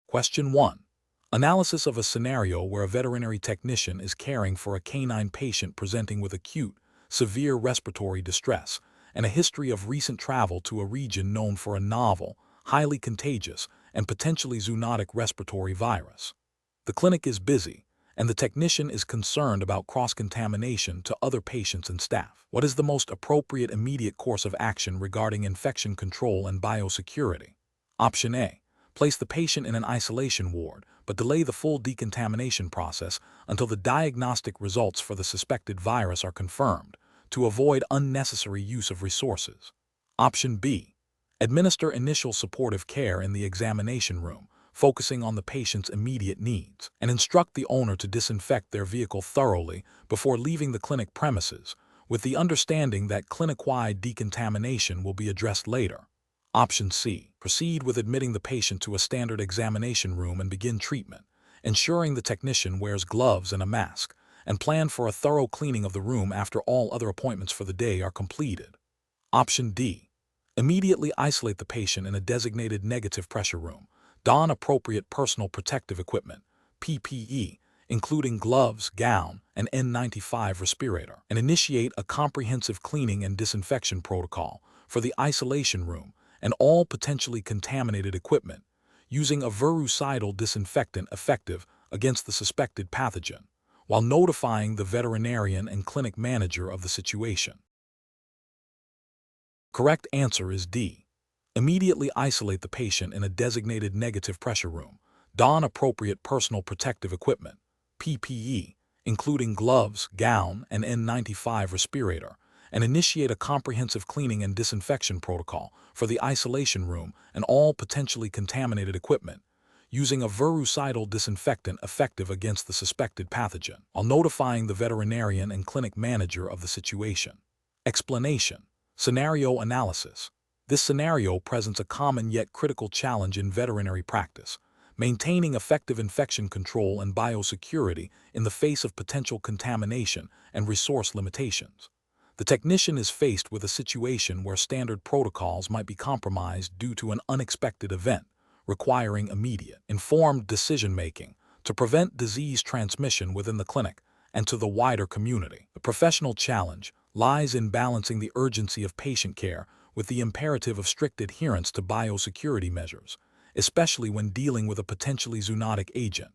Question 1. Analysis of a scenario where a veterinary technician is caring for a canine patient presenting with acute, severe respiratory distress and a history of recent travel to a region known for a novel, highly contagious, and potentially zoonotic respiratory virus. The clinic is busy, and the technician is concerned about cross-contamination to other patients and staff. What is the most appropriate immediate course of action regarding infection control and biosecurity? Option A. Place the patient in an isolation ward, but delay the full decontamination process until the diagnostic results for the suspected virus are confirmed, to avoid unnecessary use of resources. Option B. Administer initial supportive care in the examination room, focusing on the patient's immediate needs, and instruct the owner to disinfect their vehicle thoroughly before leaving the clinic premises, with the understanding that clinic-wide decontamination will be addressed later. Option C. Proceed with admitting the patient to a standard examination room and begin treatment, ensuring the technician wears gloves and a mask, and plan for a thorough cleaning of the room after all other appointments for the day are completed. Option D. Immediately isolate the patient in a designated negative pressure room. Don appropriate personal protective equipment, PPE, including gloves, gown, and N95 respirator, and initiate a comprehensive cleaning and disinfection protocol for the isolation room and all potentially contaminated equipment, using a virucidal disinfectant effective against the suspected pathogen, while notifying the veterinarian and clinic manager of the situation. Correct answer is D. Immediately isolate the patient in a designated negative pressure room. Don appropriate personal protective equipment, PPE, including gloves, gown, and N95 respirator, and initiate a comprehensive cleaning and disinfection protocol for the isolation room and all potentially contaminated equipment, using a virucidal disinfectant effective against the suspected pathogen, while notifying the veterinarian and clinic manager of the situation. Explanation. Scenario analysis. This scenario presents a common yet critical challenge in veterinary practice, maintaining effective infection control and biosecurity in the face of potential contamination and resource limitations. The technician is faced with a situation where standard protocols might be compromised due to an unexpected event, requiring immediate, informed decision-making to prevent disease transmission within the clinic and to the wider community. The professional challenge lies in balancing the urgency of patient care with the imperative of strict adherence to biosecurity measures, especially when dealing with a potentially zoonotic agent.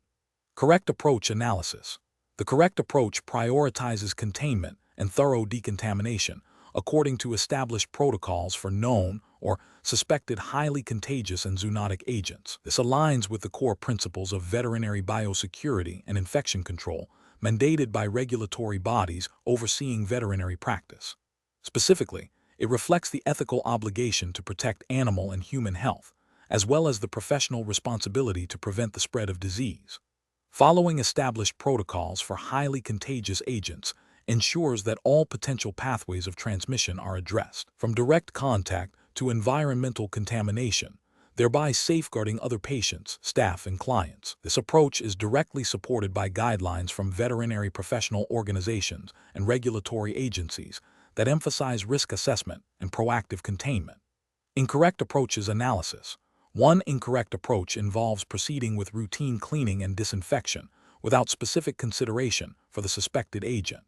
Correct approach analysis. The correct approach prioritizes containment and thorough decontamination according to established protocols for known or suspected highly contagious and zoonotic agents. This aligns with the core principles of veterinary biosecurity and infection control mandated by regulatory bodies overseeing veterinary practice. Specifically, it reflects the ethical obligation to protect animal and human health, as well as the professional responsibility to prevent the spread of disease. Following established protocols for highly contagious agents ensures that all potential pathways of transmission are addressed, from direct contact to environmental contamination, thereby safeguarding other patients, staff, and clients. This approach is directly supported by guidelines from veterinary professional organizations and regulatory agencies that emphasize risk assessment and proactive containment. Incorrect approaches analysis. One incorrect approach involves proceeding with routine cleaning and disinfection without specific consideration for the suspected agent.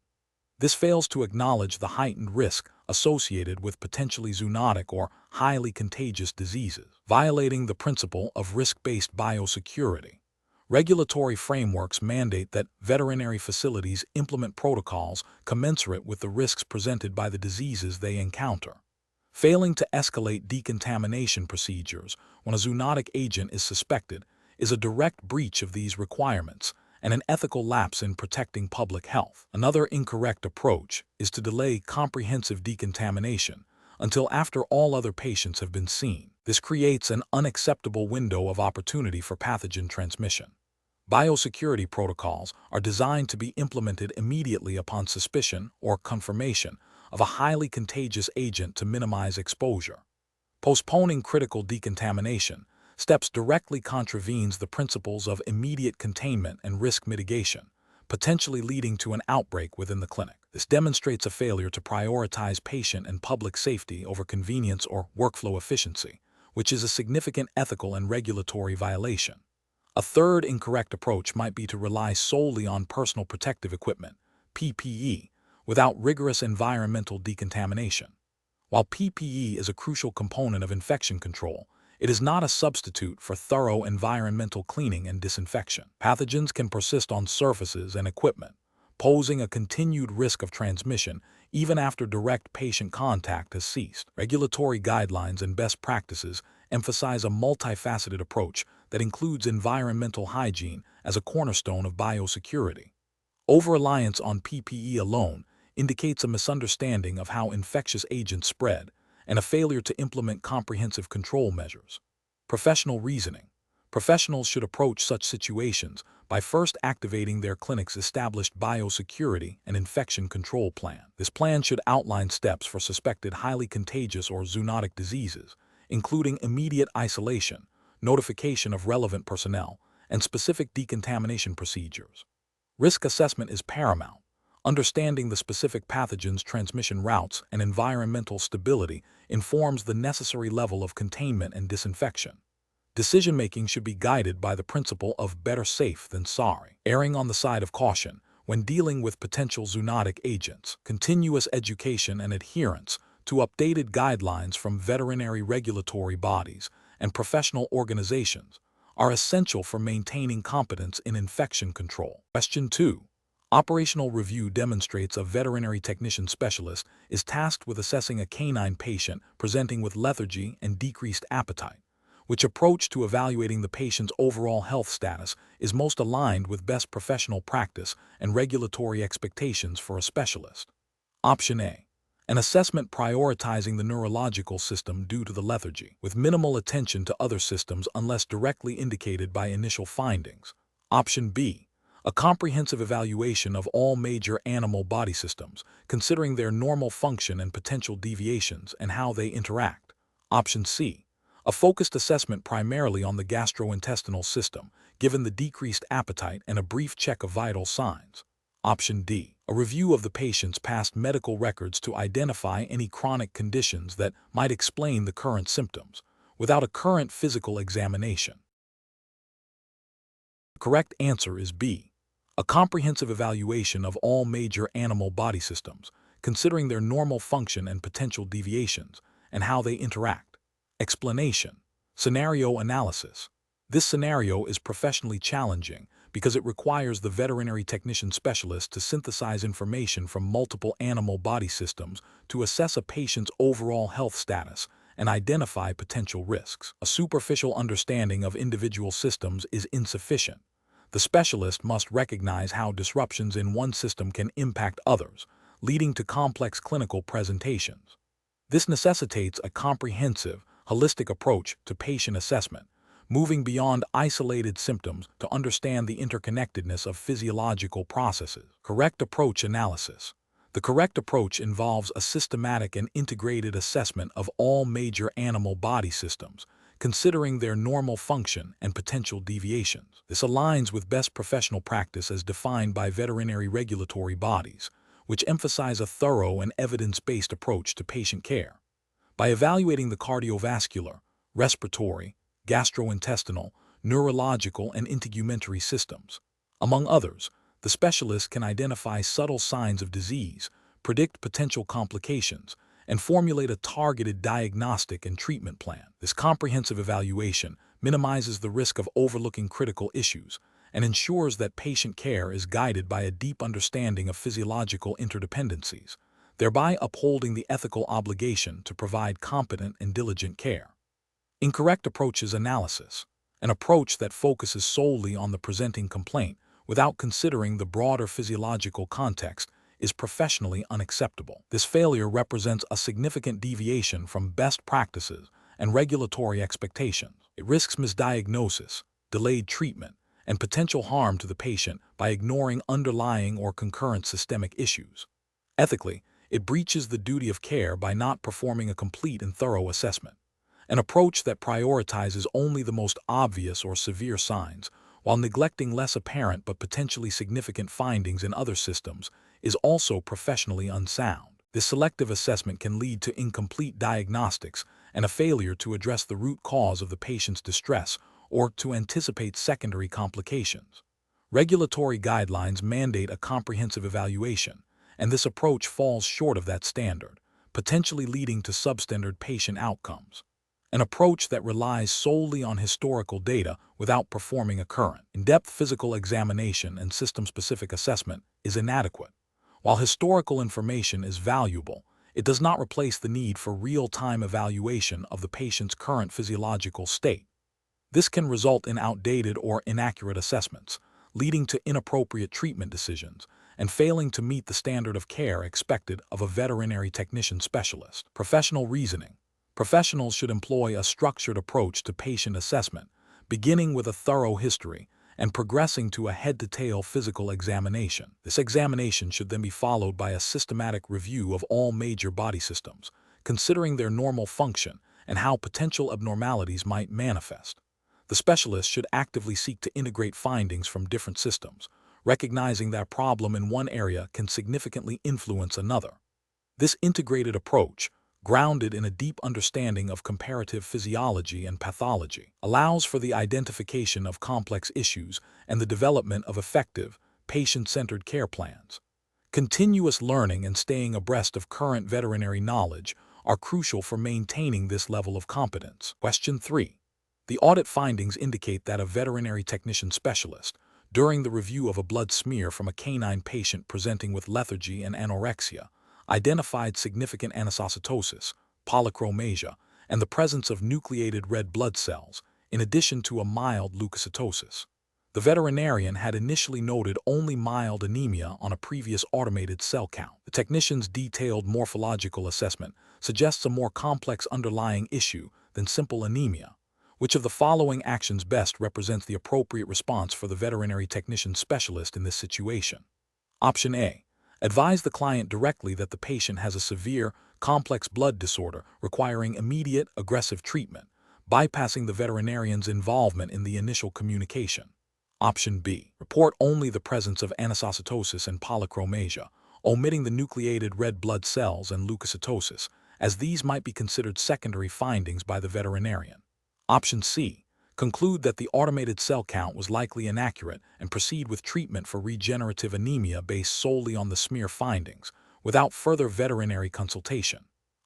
This fails to acknowledge the heightened risk associated with potentially zoonotic or highly contagious diseases, violating the principle of risk-based biosecurity. Regulatory frameworks mandate that veterinary facilities implement protocols commensurate with the risks presented by the diseases they encounter. Failing to escalate decontamination procedures when a zoonotic agent is suspected is a direct breach of these requirements and an ethical lapse in protecting public health. Another incorrect approach is to delay comprehensive decontamination until after all other patients have been seen. This creates an unacceptable window of opportunity for pathogen transmission. Biosecurity protocols are designed to be implemented immediately upon suspicion or confirmation of a highly contagious agent to minimize exposure. Postponing critical decontamination steps directly contravenes the principles of immediate containment and risk mitigation, potentially leading to an outbreak within the clinic. This demonstrates a failure to prioritize patient and public safety over convenience or workflow efficiency, which is a significant ethical and regulatory violation. A third incorrect approach might be to rely solely on personal protective equipment, PPE, without rigorous environmental decontamination. While PPE is a crucial component of infection control, it is not a substitute for thorough environmental cleaning and disinfection. Pathogens can persist on surfaces and equipment, posing a continued risk of transmission even after direct patient contact has ceased. Regulatory guidelines and best practices emphasize a multifaceted approach that includes environmental hygiene as a cornerstone of biosecurity. Over-reliance on PPE alone indicates a misunderstanding of how infectious agents spread and a failure to implement comprehensive control measures. Professional reasoning. Professionals should approach such situations by first activating their clinic's established biosecurity and infection control plan. This plan should outline steps for suspected highly contagious or zoonotic diseases, including immediate isolation, notification of relevant personnel, and specific decontamination procedures. Risk assessment is paramount. Understanding the specific pathogen's transmission routes and environmental stability informs the necessary level of containment and disinfection. Decision-making should be guided by the principle of better safe than sorry, erring on the side of caution when dealing with potential zoonotic agents. Continuous education and adherence to updated guidelines from veterinary regulatory bodies and professional organizations are essential for maintaining competence in infection control. Question 2. Operational review demonstrates a veterinary technician specialist is tasked with assessing a canine patient presenting with lethargy and decreased appetite. Which approach to evaluating the patient's overall health status is most aligned with best professional practice and regulatory expectations for a specialist? Option A. An assessment prioritizing the neurological system due to the lethargy, with minimal attention to other systems unless directly indicated by initial findings. Option B. A comprehensive evaluation of all major animal body systems, considering their normal function and potential deviations and how they interact. Option C. A focused assessment primarily on the gastrointestinal system, given the decreased appetite and a brief check of vital signs. Option D. A review of the patient's past medical records to identify any chronic conditions that might explain the current symptoms, without a current physical examination. The correct answer is B. A comprehensive evaluation of all major animal body systems, considering their normal function and potential deviations, and how they interact. Explanation. Scenario analysis. This scenario is professionally challenging because it requires the veterinary technician specialist to synthesize information from multiple animal body systems to assess a patient's overall health status and identify potential risks. A superficial understanding of individual systems is insufficient. The specialist must recognize how disruptions in one system can impact others, leading to complex clinical presentations. This necessitates a comprehensive, holistic approach to patient assessment, moving beyond isolated symptoms to understand the interconnectedness of physiological processes. Correct approach analysis. The correct approach involves a systematic and integrated assessment of all major animal body systems, considering their normal function and potential deviations. This aligns with best professional practice as defined by veterinary regulatory bodies, which emphasize a thorough and evidence-based approach to patient care. By evaluating the cardiovascular, respiratory, gastrointestinal, neurological, and integumentary systems, among others, the specialist can identify subtle signs of disease, predict potential complications, and formulate a targeted diagnostic and treatment plan. This comprehensive evaluation minimizes the risk of overlooking critical issues and ensures that patient care is guided by a deep understanding of physiological interdependencies, thereby upholding the ethical obligation to provide competent and diligent care. Incorrect approaches analysis. An approach that focuses solely on the presenting complaint without considering the broader physiological context is professionally unacceptable. This failure represents a significant deviation from best practices and regulatory expectations. It risks misdiagnosis, delayed treatment, and potential harm to the patient by ignoring underlying or concurrent systemic issues. Ethically, it breaches the duty of care by not performing a complete and thorough assessment. An approach that prioritizes only the most obvious or severe signs, while neglecting less apparent but potentially significant findings in other systems, is also professionally unsound. This selective assessment can lead to incomplete diagnostics and a failure to address the root cause of the patient's distress or to anticipate secondary complications. Regulatory guidelines mandate a comprehensive evaluation, and this approach falls short of that standard, potentially leading to substandard patient outcomes. An approach that relies solely on historical data without performing a current, in-depth physical examination and system-specific assessment is inadequate. While historical information is valuable, it does not replace the need for real-time evaluation of the patient's current physiological state. This can result in outdated or inaccurate assessments, leading to inappropriate treatment decisions and failing to meet the standard of care expected of a veterinary technician specialist. Professional reasoning. Professionals should employ a structured approach to patient assessment, beginning with a thorough history and progressing to a head-to-tail physical examination. This examination should then be followed by a systematic review of all major body systems, considering their normal function and how potential abnormalities might manifest. The specialist should actively seek to integrate findings from different systems, recognizing that a problem in one area can significantly influence another. This integrated approach, grounded in a deep understanding of comparative physiology and pathology, allows for the identification of complex issues and the development of effective, patient-centered care plans. Continuous learning and staying abreast of current veterinary knowledge are crucial for maintaining this level of competence. Question 3. The audit findings indicate that a veterinary technician specialist, during the review of a blood smear from a canine patient presenting with lethargy and anorexia, identified significant anisocytosis, polychromasia, and the presence of nucleated red blood cells, in addition to a mild leukocytosis. The veterinarian had initially noted only mild anemia on a previous automated cell count. The technician's detailed morphological assessment suggests a more complex underlying issue than simple anemia. Which of the following actions best represents the appropriate response for the veterinary technician specialist in this situation? Option A. Advise the client directly that the patient has a severe, complex blood disorder requiring immediate, aggressive treatment, bypassing the veterinarian's involvement in the initial communication. Option B. Report only the presence of anisocytosis and polychromasia, omitting the nucleated red blood cells and leukocytosis, as these might be considered secondary findings by the veterinarian. Option C. Conclude that the automated cell count was likely inaccurate and proceed with treatment for regenerative anemia based solely on the smear findings, without further veterinary consultation.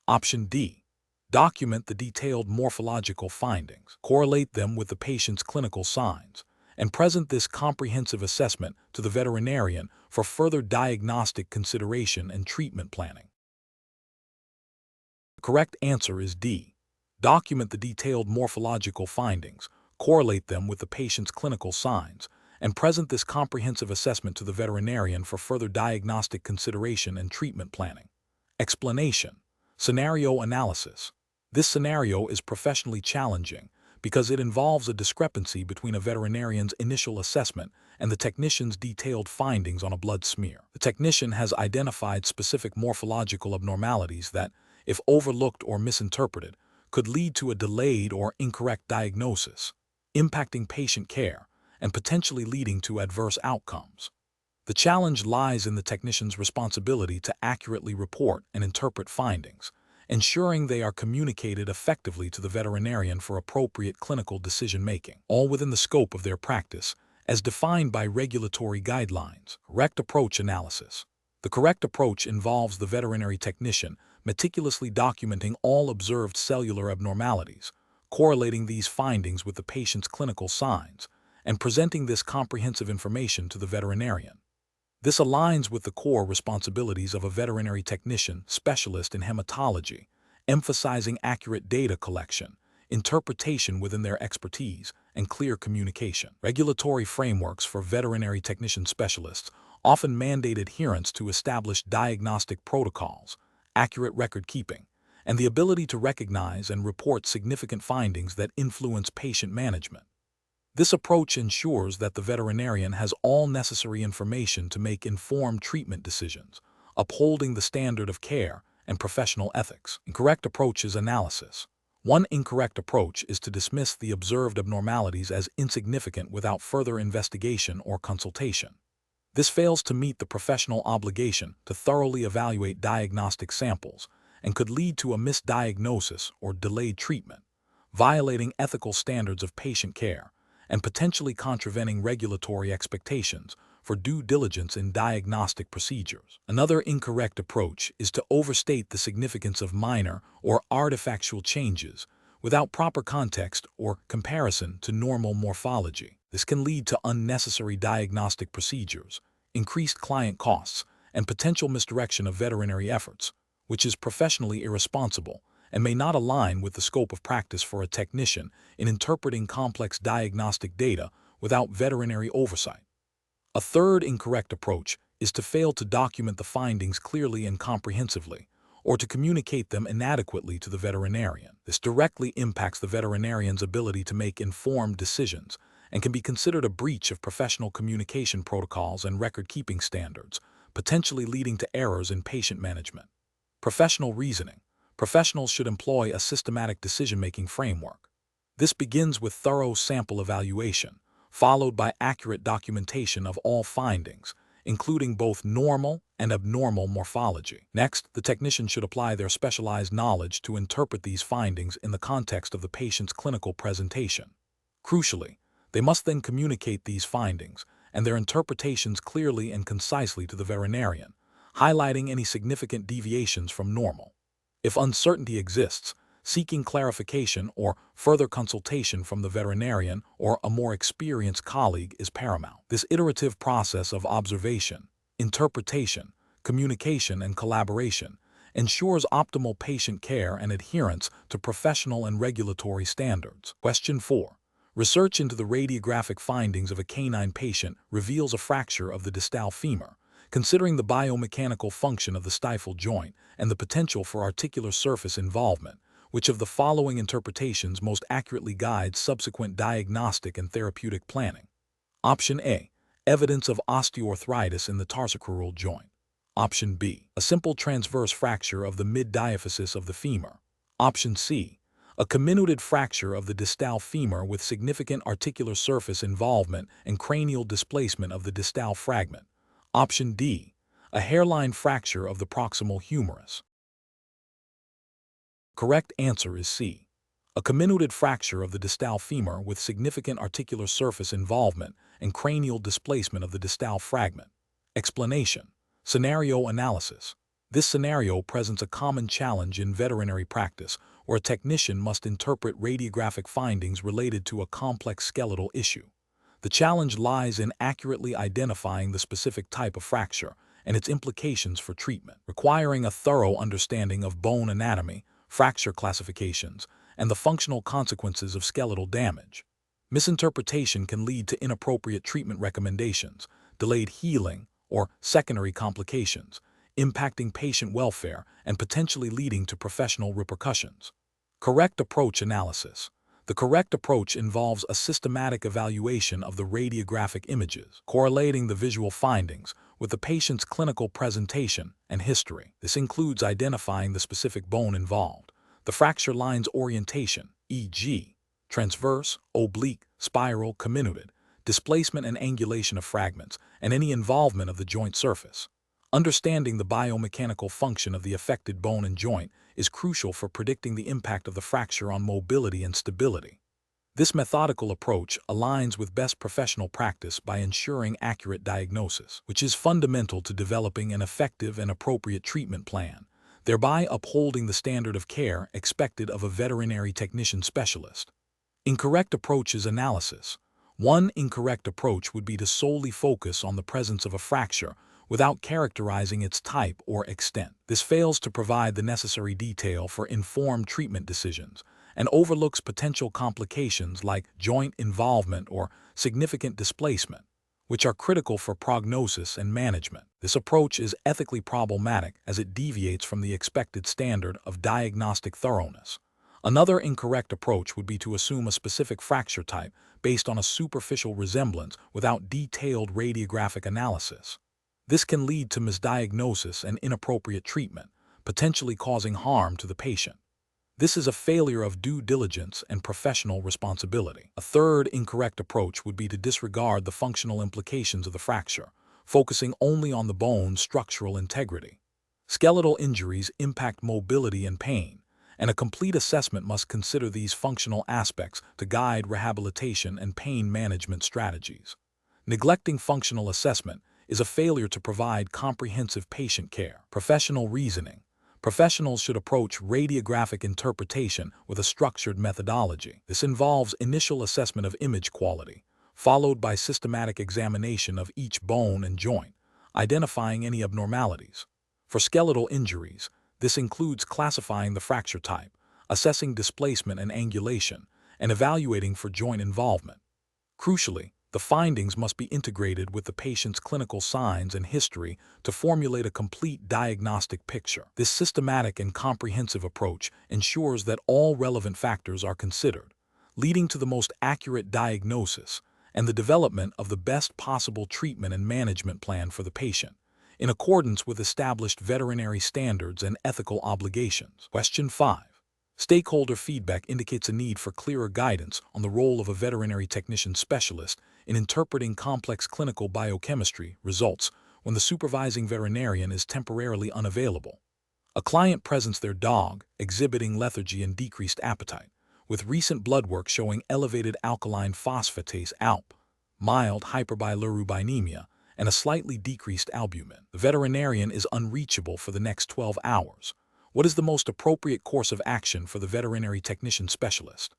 Option D. Document the detailed morphological findings, correlate them with the patient's clinical signs, and present this comprehensive assessment to the veterinarian for further diagnostic consideration and treatment planning. The correct answer is D. Document the detailed morphological findings, correlate them with the patient's clinical signs, and present this comprehensive assessment to the veterinarian for further diagnostic consideration and treatment planning. Explanation. Scenario analysis. This scenario is professionally challenging because it involves a discrepancy between a veterinarian's initial assessment and the technician's detailed findings on a blood smear. The technician has identified specific morphological abnormalities that, if overlooked or misinterpreted, could lead to a delayed or incorrect diagnosis, impacting patient care and potentially leading to adverse outcomes. The challenge lies in the technician's responsibility to accurately report and interpret findings, ensuring they are communicated effectively to the veterinarian for appropriate clinical decision-making, all within the scope of their practice, as defined by regulatory guidelines. Correct approach analysis. The correct approach involves the veterinary technician meticulously documenting all observed cellular abnormalities, correlating these findings with the patient's clinical signs, and presenting this comprehensive information to the veterinarian. This aligns with the core responsibilities of a veterinary technician specialist in hematology, emphasizing accurate data collection, interpretation within their expertise, and clear communication. Regulatory frameworks for veterinary technician specialists often mandate adherence to established diagnostic protocols, accurate record keeping, and the ability to recognize and report significant findings that influence patient management. This approach ensures that the veterinarian has all necessary information to make informed treatment decisions, upholding the standard of care and professional ethics. Incorrect approach is analysis. One incorrect approach is to dismiss the observed abnormalities as insignificant without further investigation or consultation. This fails to meet the professional obligation to thoroughly evaluate diagnostic samples and could lead to a misdiagnosis or delayed treatment, violating ethical standards of patient care, and potentially contravening regulatory expectations for due diligence in diagnostic procedures. Another incorrect approach is to overstate the significance of minor or artifactual changes without proper context or comparison to normal morphology. This can lead to unnecessary diagnostic procedures, increased client costs, and potential misdirection of veterinary efforts, which is professionally irresponsible and may not align with the scope of practice for a technician in interpreting complex diagnostic data without veterinary oversight. A third incorrect approach is to fail to document the findings clearly and comprehensively, or to communicate them inadequately to the veterinarian. This directly impacts the veterinarian's ability to make informed decisions and can be considered a breach of professional communication protocols and record-keeping standards, potentially leading to errors in patient management. Professional reasoning. Professionals should employ a systematic decision-making framework. This begins with thorough sample evaluation, followed by accurate documentation of all findings, including both normal and abnormal morphology. Next, the technician should apply their specialized knowledge to interpret these findings in the context of the patient's clinical presentation. Crucially, they must then communicate these findings and their interpretations clearly and concisely to the veterinarian, highlighting any significant deviations from normal. If uncertainty exists, seeking clarification or further consultation from the veterinarian or a more experienced colleague is paramount. This iterative process of observation, interpretation, communication, and collaboration ensures optimal patient care and adherence to professional and regulatory standards. Question 4. Research into the radiographic findings of a canine patient reveals a fracture of the distal femur. Considering the biomechanical function of the stifle joint and the potential for articular surface involvement, which of the following interpretations most accurately guides subsequent diagnostic and therapeutic planning? Option A. Evidence of osteoarthritis in the tarsocrural joint. Option B. A simple transverse fracture of the mid-diaphysis of the femur. Option C. A comminuted fracture of the distal femur with significant articular surface involvement and cranial displacement of the distal fragment. Option D. A hairline fracture of the proximal humerus. Correct answer is C. A comminuted fracture of the distal femur with significant articular surface involvement and cranial displacement of the distal fragment. Explanation. Scenario analysis. This scenario presents a common challenge in veterinary practice where a technician must interpret radiographic findings related to a complex skeletal issue. The challenge lies in accurately identifying the specific type of fracture and its implications for treatment, requiring a thorough understanding of bone anatomy, fracture classifications, and the functional consequences of skeletal damage. Misinterpretation can lead to inappropriate treatment recommendations, delayed healing, or secondary complications, impacting patient welfare and potentially leading to professional repercussions. Correct approach analysis. The correct approach involves a systematic evaluation of the radiographic images, correlating the visual findings with the patient's clinical presentation and history. This includes identifying the specific bone involved, the fracture line's orientation, e.g., transverse, oblique, spiral, comminuted, displacement and angulation of fragments, and any involvement of the joint surface. Understanding the biomechanical function of the affected bone and joint is crucial for predicting the impact of the fracture on mobility and stability. This methodical approach aligns with best professional practice by ensuring accurate diagnosis, which is fundamental to developing an effective and appropriate treatment plan, thereby upholding the standard of care expected of a veterinary technician specialist. Incorrect approaches analysis. One incorrect approach would be to solely focus on the presence of a fracture without characterizing its type or extent. This fails to provide the necessary detail for informed treatment decisions and overlooks potential complications like joint involvement or significant displacement, which are critical for prognosis and management. This approach is ethically problematic as it deviates from the expected standard of diagnostic thoroughness. Another incorrect approach would be to assume a specific fracture type based on a superficial resemblance without detailed radiographic analysis. This can lead to misdiagnosis and inappropriate treatment, potentially causing harm to the patient. This is a failure of due diligence and professional responsibility. A third incorrect approach would be to disregard the functional implications of the fracture, focusing only on the bone's structural integrity. Skeletal injuries impact mobility and pain, and a complete assessment must consider these functional aspects to guide rehabilitation and pain management strategies. Neglecting functional assessment is a failure to provide comprehensive patient care. Professional reasoning. Professionals should approach radiographic interpretation with a structured methodology. This involves initial assessment of image quality, followed by systematic examination of each bone and joint, identifying any abnormalities. For skeletal injuries, this includes classifying the fracture type, assessing displacement and angulation, and evaluating for joint involvement. Crucially, the findings must be integrated with the patient's clinical signs and history to formulate a complete diagnostic picture. This systematic and comprehensive approach ensures that all relevant factors are considered, leading to the most accurate diagnosis and the development of the best possible treatment and management plan for the patient, in accordance with established veterinary standards and ethical obligations. Question 5. Stakeholder feedback indicates a need for clearer guidance on the role of a veterinary technician specialist in interpreting complex clinical biochemistry results when the supervising veterinarian is temporarily unavailable. A client presents their dog exhibiting lethargy and decreased appetite, with recent blood work showing elevated alkaline phosphatase ALP, mild hyperbilirubinemia, and a slightly decreased albumin. The veterinarian is unreachable for the next 12 hours. What is the most appropriate course of action for the veterinary technician specialist?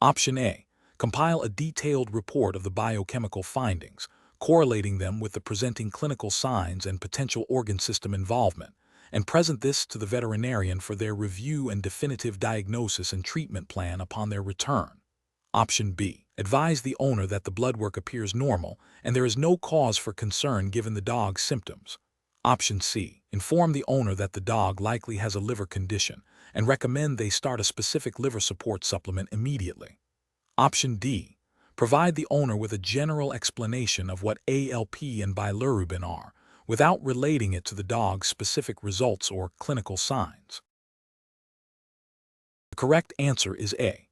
Option A. Compile a detailed report of the biochemical findings, correlating them with the presenting clinical signs and potential organ system involvement, and present this to the veterinarian for their review and definitive diagnosis and treatment plan upon their return. Option B. Advise the owner that the blood work appears normal and there is no cause for concern given the dog's symptoms. Option C. Inform the owner that the dog likely has a liver condition and recommend they start a specific liver support supplement immediately. Option D. Provide the owner with a general explanation of what ALP and bilirubin are, without relating it to the dog's specific results or clinical signs. The correct answer is A.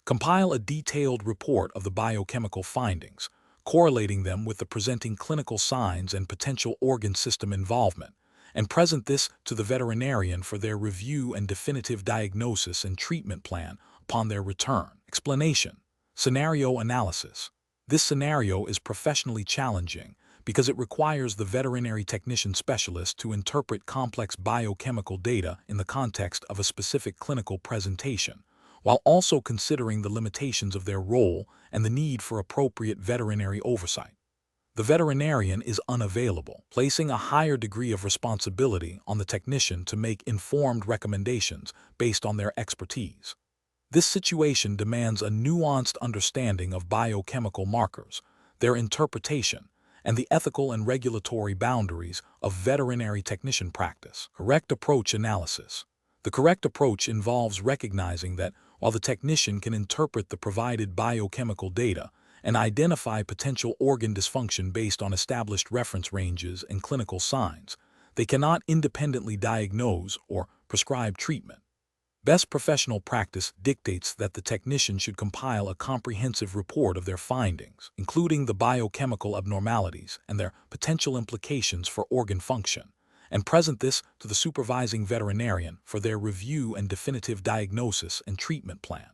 Compile a detailed report of the biochemical findings, correlating them with the presenting clinical signs and potential organ system involvement, and present this to the veterinarian for their review and definitive diagnosis and treatment plan upon their return. Explanation. Scenario analysis. This scenario is professionally challenging because it requires the veterinary technician specialist to interpret complex biochemical data in the context of a specific clinical presentation, while also considering the limitations of their role and the need for appropriate veterinary oversight. The veterinarian is unavailable, placing a higher degree of responsibility on the technician to make informed recommendations based on their expertise. This situation demands a nuanced understanding of biochemical markers, their interpretation, and the ethical and regulatory boundaries of veterinary technician practice. Correct approach analysis. The correct approach involves recognizing that while the technician can interpret the provided biochemical data and identify potential organ dysfunction based on established reference ranges and clinical signs, they cannot independently diagnose or prescribe treatment. Best professional practice dictates that the technician should compile a comprehensive report of their findings, including the biochemical abnormalities and their potential implications for organ function, and present this to the supervising veterinarian for their review and definitive diagnosis and treatment plan.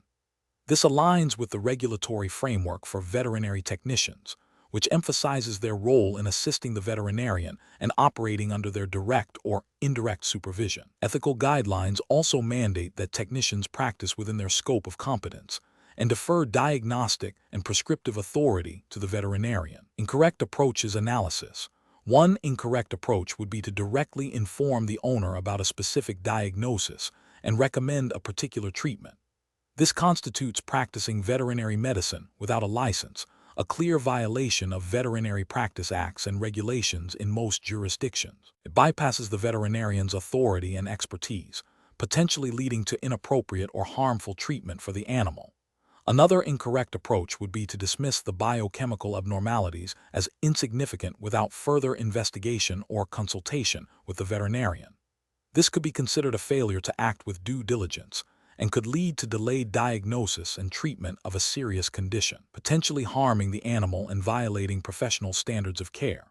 This aligns with the regulatory framework for veterinary technicians, which emphasizes their role in assisting the veterinarian and operating under their direct or indirect supervision. Ethical guidelines also mandate that technicians practice within their scope of competence and defer diagnostic and prescriptive authority to the veterinarian. Incorrect approach is analysis. One incorrect approach would be to directly inform the owner about a specific diagnosis and recommend a particular treatment. This constitutes practicing veterinary medicine without a license, a clear violation of veterinary practice acts and regulations in most jurisdictions. It bypasses the veterinarian's authority and expertise, potentially leading to inappropriate or harmful treatment for the animal. Another incorrect approach would be to dismiss the biochemical abnormalities as insignificant without further investigation or consultation with the veterinarian. This could be considered a failure to act with due diligence and could lead to delayed diagnosis and treatment of a serious condition, potentially harming the animal and violating professional standards of care.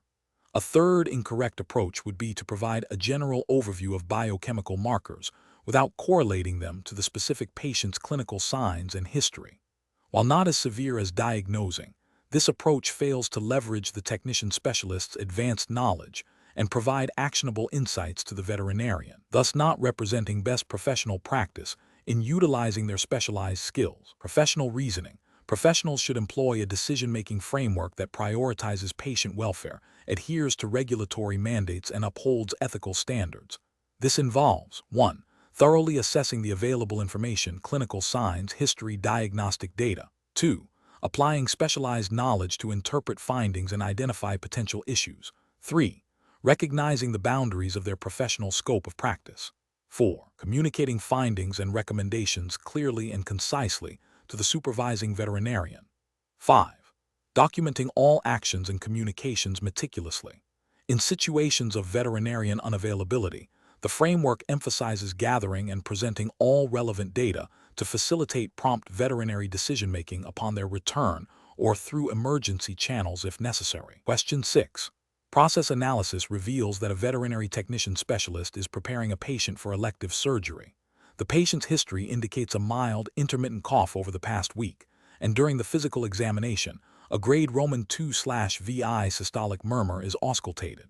A third incorrect approach would be to provide a general overview of biochemical markers without correlating them to the specific patient's clinical signs and history. While not as severe as diagnosing, this approach fails to leverage the technician specialist's advanced knowledge and provide actionable insights to the veterinarian, thus not representing best professional practice in utilizing their specialized skills. Professional reasoning. Professionals should employ a decision-making framework that prioritizes patient welfare, adheres to regulatory mandates, and upholds ethical standards. This involves 1. Thoroughly assessing the available information, clinical signs, history, diagnostic data. 2. Applying specialized knowledge to interpret findings and identify potential issues. 3. Recognizing the boundaries of their professional scope of practice. 4. Communicating findings and recommendations clearly and concisely to the supervising veterinarian. 5. Documenting all actions and communications meticulously. In situations of veterinarian unavailability, the framework emphasizes gathering and presenting all relevant data to facilitate prompt veterinary decision-making upon their return or through emergency channels if necessary. Question 6. Process analysis reveals that a veterinary technician specialist is preparing a patient for elective surgery. The patient's history indicates a mild, intermittent cough over the past week, and during the physical examination, a grade Roman II/VI systolic murmur is auscultated.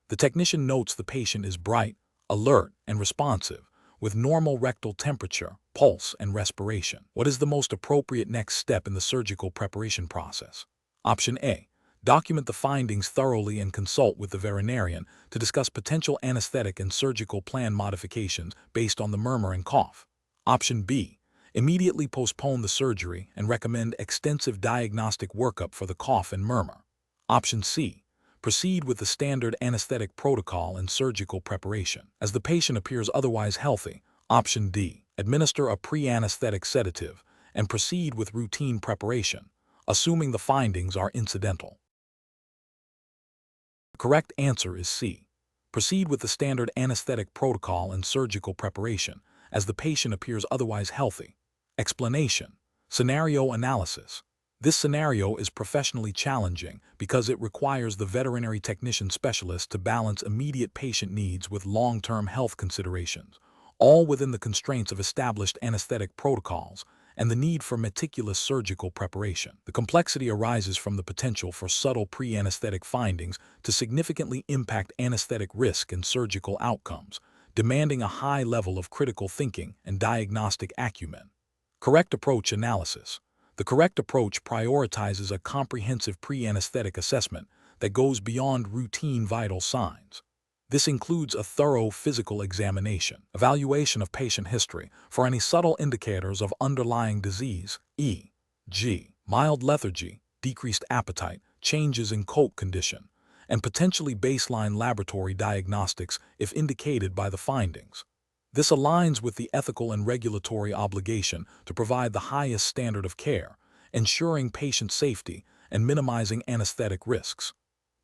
The technician notes the patient is bright, alert, and responsive, with normal rectal temperature, pulse, and respiration. What is the most appropriate next step in the surgical preparation process? Option A. Document the findings thoroughly and consult with the veterinarian to discuss potential anesthetic and surgical plan modifications based on the murmur and cough. Option B. Immediately postpone the surgery and recommend extensive diagnostic workup for the cough and murmur. Option C. Proceed with the standard anesthetic protocol and surgical preparation. As the patient appears otherwise healthy, Option D. Administer a pre-anesthetic sedative and proceed with routine preparation, assuming the findings are incidental. The correct answer is C. Proceed with the standard anesthetic protocol and surgical preparation as the patient appears otherwise healthy. Explanation. Scenario analysis. This scenario is professionally challenging because it requires the veterinary technician specialist to balance immediate patient needs with long-term health considerations, all within the constraints of established anesthetic protocols and the need for meticulous surgical preparation. The complexity arises from the potential for subtle pre-anesthetic findings to significantly impact anesthetic risk and surgical outcomes, demanding a high level of critical thinking and diagnostic acumen. Correct approach analysis. The correct approach prioritizes a comprehensive pre-anesthetic assessment that goes beyond routine vital signs. This includes a thorough physical examination, evaluation of patient history for any subtle indicators of underlying disease, e.g., mild lethargy, decreased appetite, changes in coat condition, and potentially baseline laboratory diagnostics if indicated by the findings. This aligns with the ethical and regulatory obligation to provide the highest standard of care, ensuring patient safety and minimizing anesthetic risks.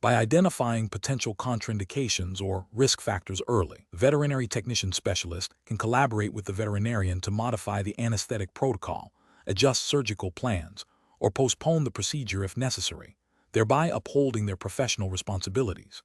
By identifying potential contraindications or risk factors early, the veterinary technician specialist can collaborate with the veterinarian to modify the anesthetic protocol, adjust surgical plans, or postpone the procedure if necessary, thereby upholding their professional responsibilities.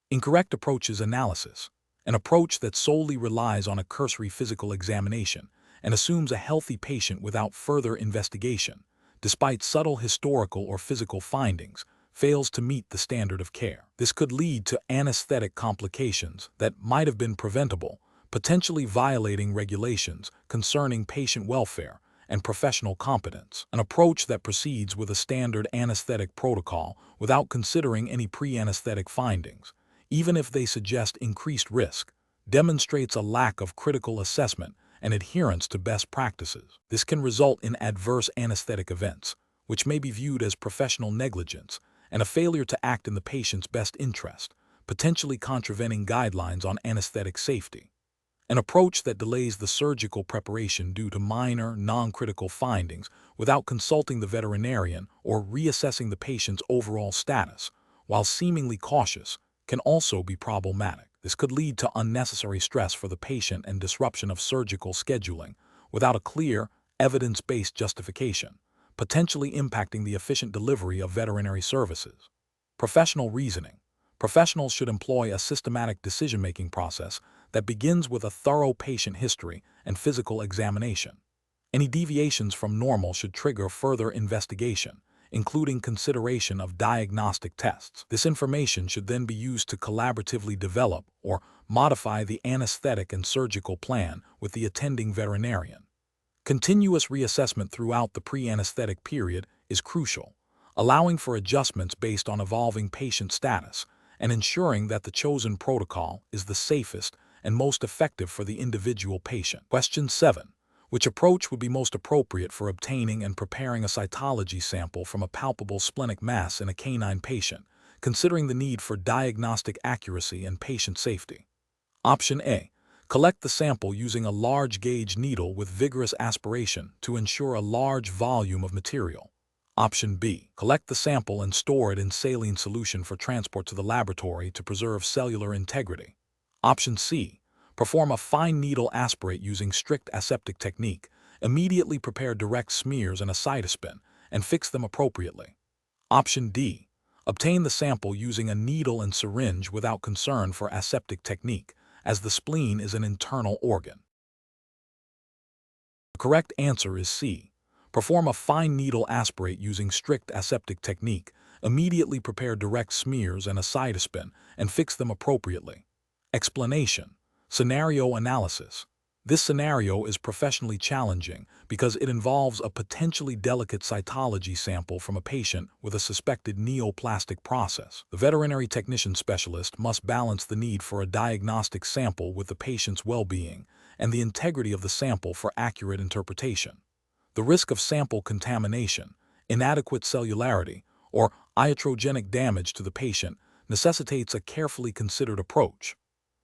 Incorrect approaches analysis. An approach that solely relies on a cursory physical examination and assumes a healthy patient without further investigation, despite subtle historical or physical findings, fails to meet the standard of care. This could lead to anesthetic complications that might have been preventable, potentially violating regulations concerning patient welfare and professional competence. An approach that proceeds with a standard anesthetic protocol without considering any pre-anesthetic findings, even if they suggest increased risk, demonstrates a lack of critical assessment and adherence to best practices. This can result in adverse anesthetic events, which may be viewed as professional negligence and a failure to act in the patient's best interest, potentially contravening guidelines on anesthetic safety. An approach that delays the surgical preparation due to minor, non-critical findings without consulting the veterinarian or reassessing the patient's overall status, while seemingly cautious, can also be problematic. This could lead to unnecessary stress for the patient and disruption of surgical scheduling without a clear, evidence-based justification, potentially impacting the efficient delivery of veterinary services. Professional reasoning. Professionals should employ a systematic decision-making process that begins with a thorough patient history and physical examination. Any deviations from normal should trigger further investigation, including consideration of diagnostic tests. This information should then be used to collaboratively develop or modify the anesthetic and surgical plan with the attending veterinarian. Continuous reassessment throughout the pre-anesthetic period is crucial, allowing for adjustments based on evolving patient status and ensuring that the chosen protocol is the safest and most effective for the individual patient. Question 7. Which approach would be most appropriate for obtaining and preparing a cytology sample from a palpable splenic mass in a canine patient, considering the need for diagnostic accuracy and patient safety? Option A. Collect the sample using a large gauge needle with vigorous aspiration to ensure a large volume of material. Option B. Collect the sample and store it in saline solution for transport to the laboratory to preserve cellular integrity. Option C. Perform a fine needle aspirate using strict aseptic technique. Immediately prepare direct smears and a cytospin and fix them appropriately. Option D. Obtain the sample using a needle and syringe without concern for aseptic technique, as the spleen is an internal organ. The correct answer is C. Perform a fine needle aspirate using strict aseptic technique. Immediately prepare direct smears and a cytospin and fix them appropriately. Explanation. Scenario analysis. This scenario is professionally challenging because it involves a potentially delicate cytology sample from a patient with a suspected neoplastic process. The veterinary technician specialist must balance the need for a diagnostic sample with the patient's well-being and the integrity of the sample for accurate interpretation. The risk of sample contamination, inadequate cellularity, or iatrogenic damage to the patient necessitates a carefully considered approach.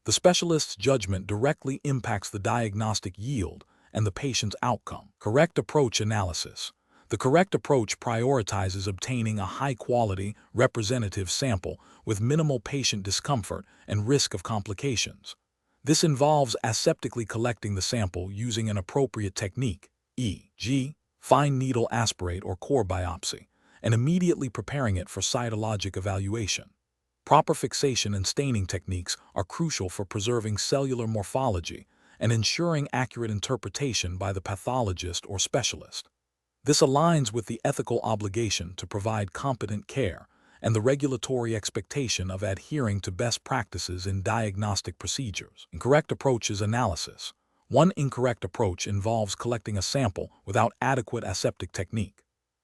The specialist's judgment directly impacts the diagnostic yield and the patient's outcome. Correct approach analysis. The correct approach prioritizes obtaining a high-quality, representative sample with minimal patient discomfort and risk of complications. This involves aseptically collecting the sample using an appropriate technique, e.g., fine needle aspirate or core biopsy, and immediately preparing it for cytologic evaluation. Proper fixation and staining techniques are crucial for preserving cellular morphology and ensuring accurate interpretation by the pathologist or specialist. This aligns with the ethical obligation to provide competent care and the regulatory expectation of adhering to best practices in diagnostic procedures. Incorrect approaches analysis. One incorrect approach involves collecting a sample without adequate aseptic technique.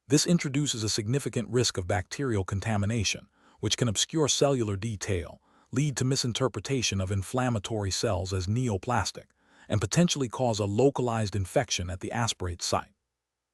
This introduces a significant risk of bacterial contamination, which can obscure cellular detail, lead to misinterpretation of inflammatory cells as neoplastic, and potentially cause a localized infection at the aspirate site.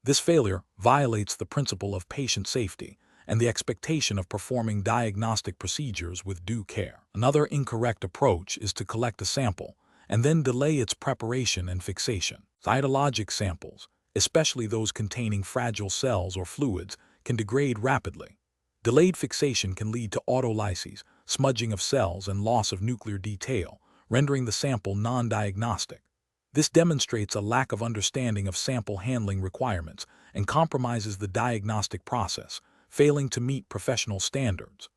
This failure violates the principle of patient safety and the expectation of performing diagnostic procedures with due care. Another incorrect approach is to collect a sample and then delay its preparation and fixation. Cytologic samples, especially those containing fragile cells or fluids, can degrade rapidly. Delayed fixation can lead to autolysis, smudging of cells, and loss of nuclear detail, rendering the sample non-diagnostic. This demonstrates a lack of understanding of sample handling requirements and compromises the diagnostic process, failing to meet professional standards.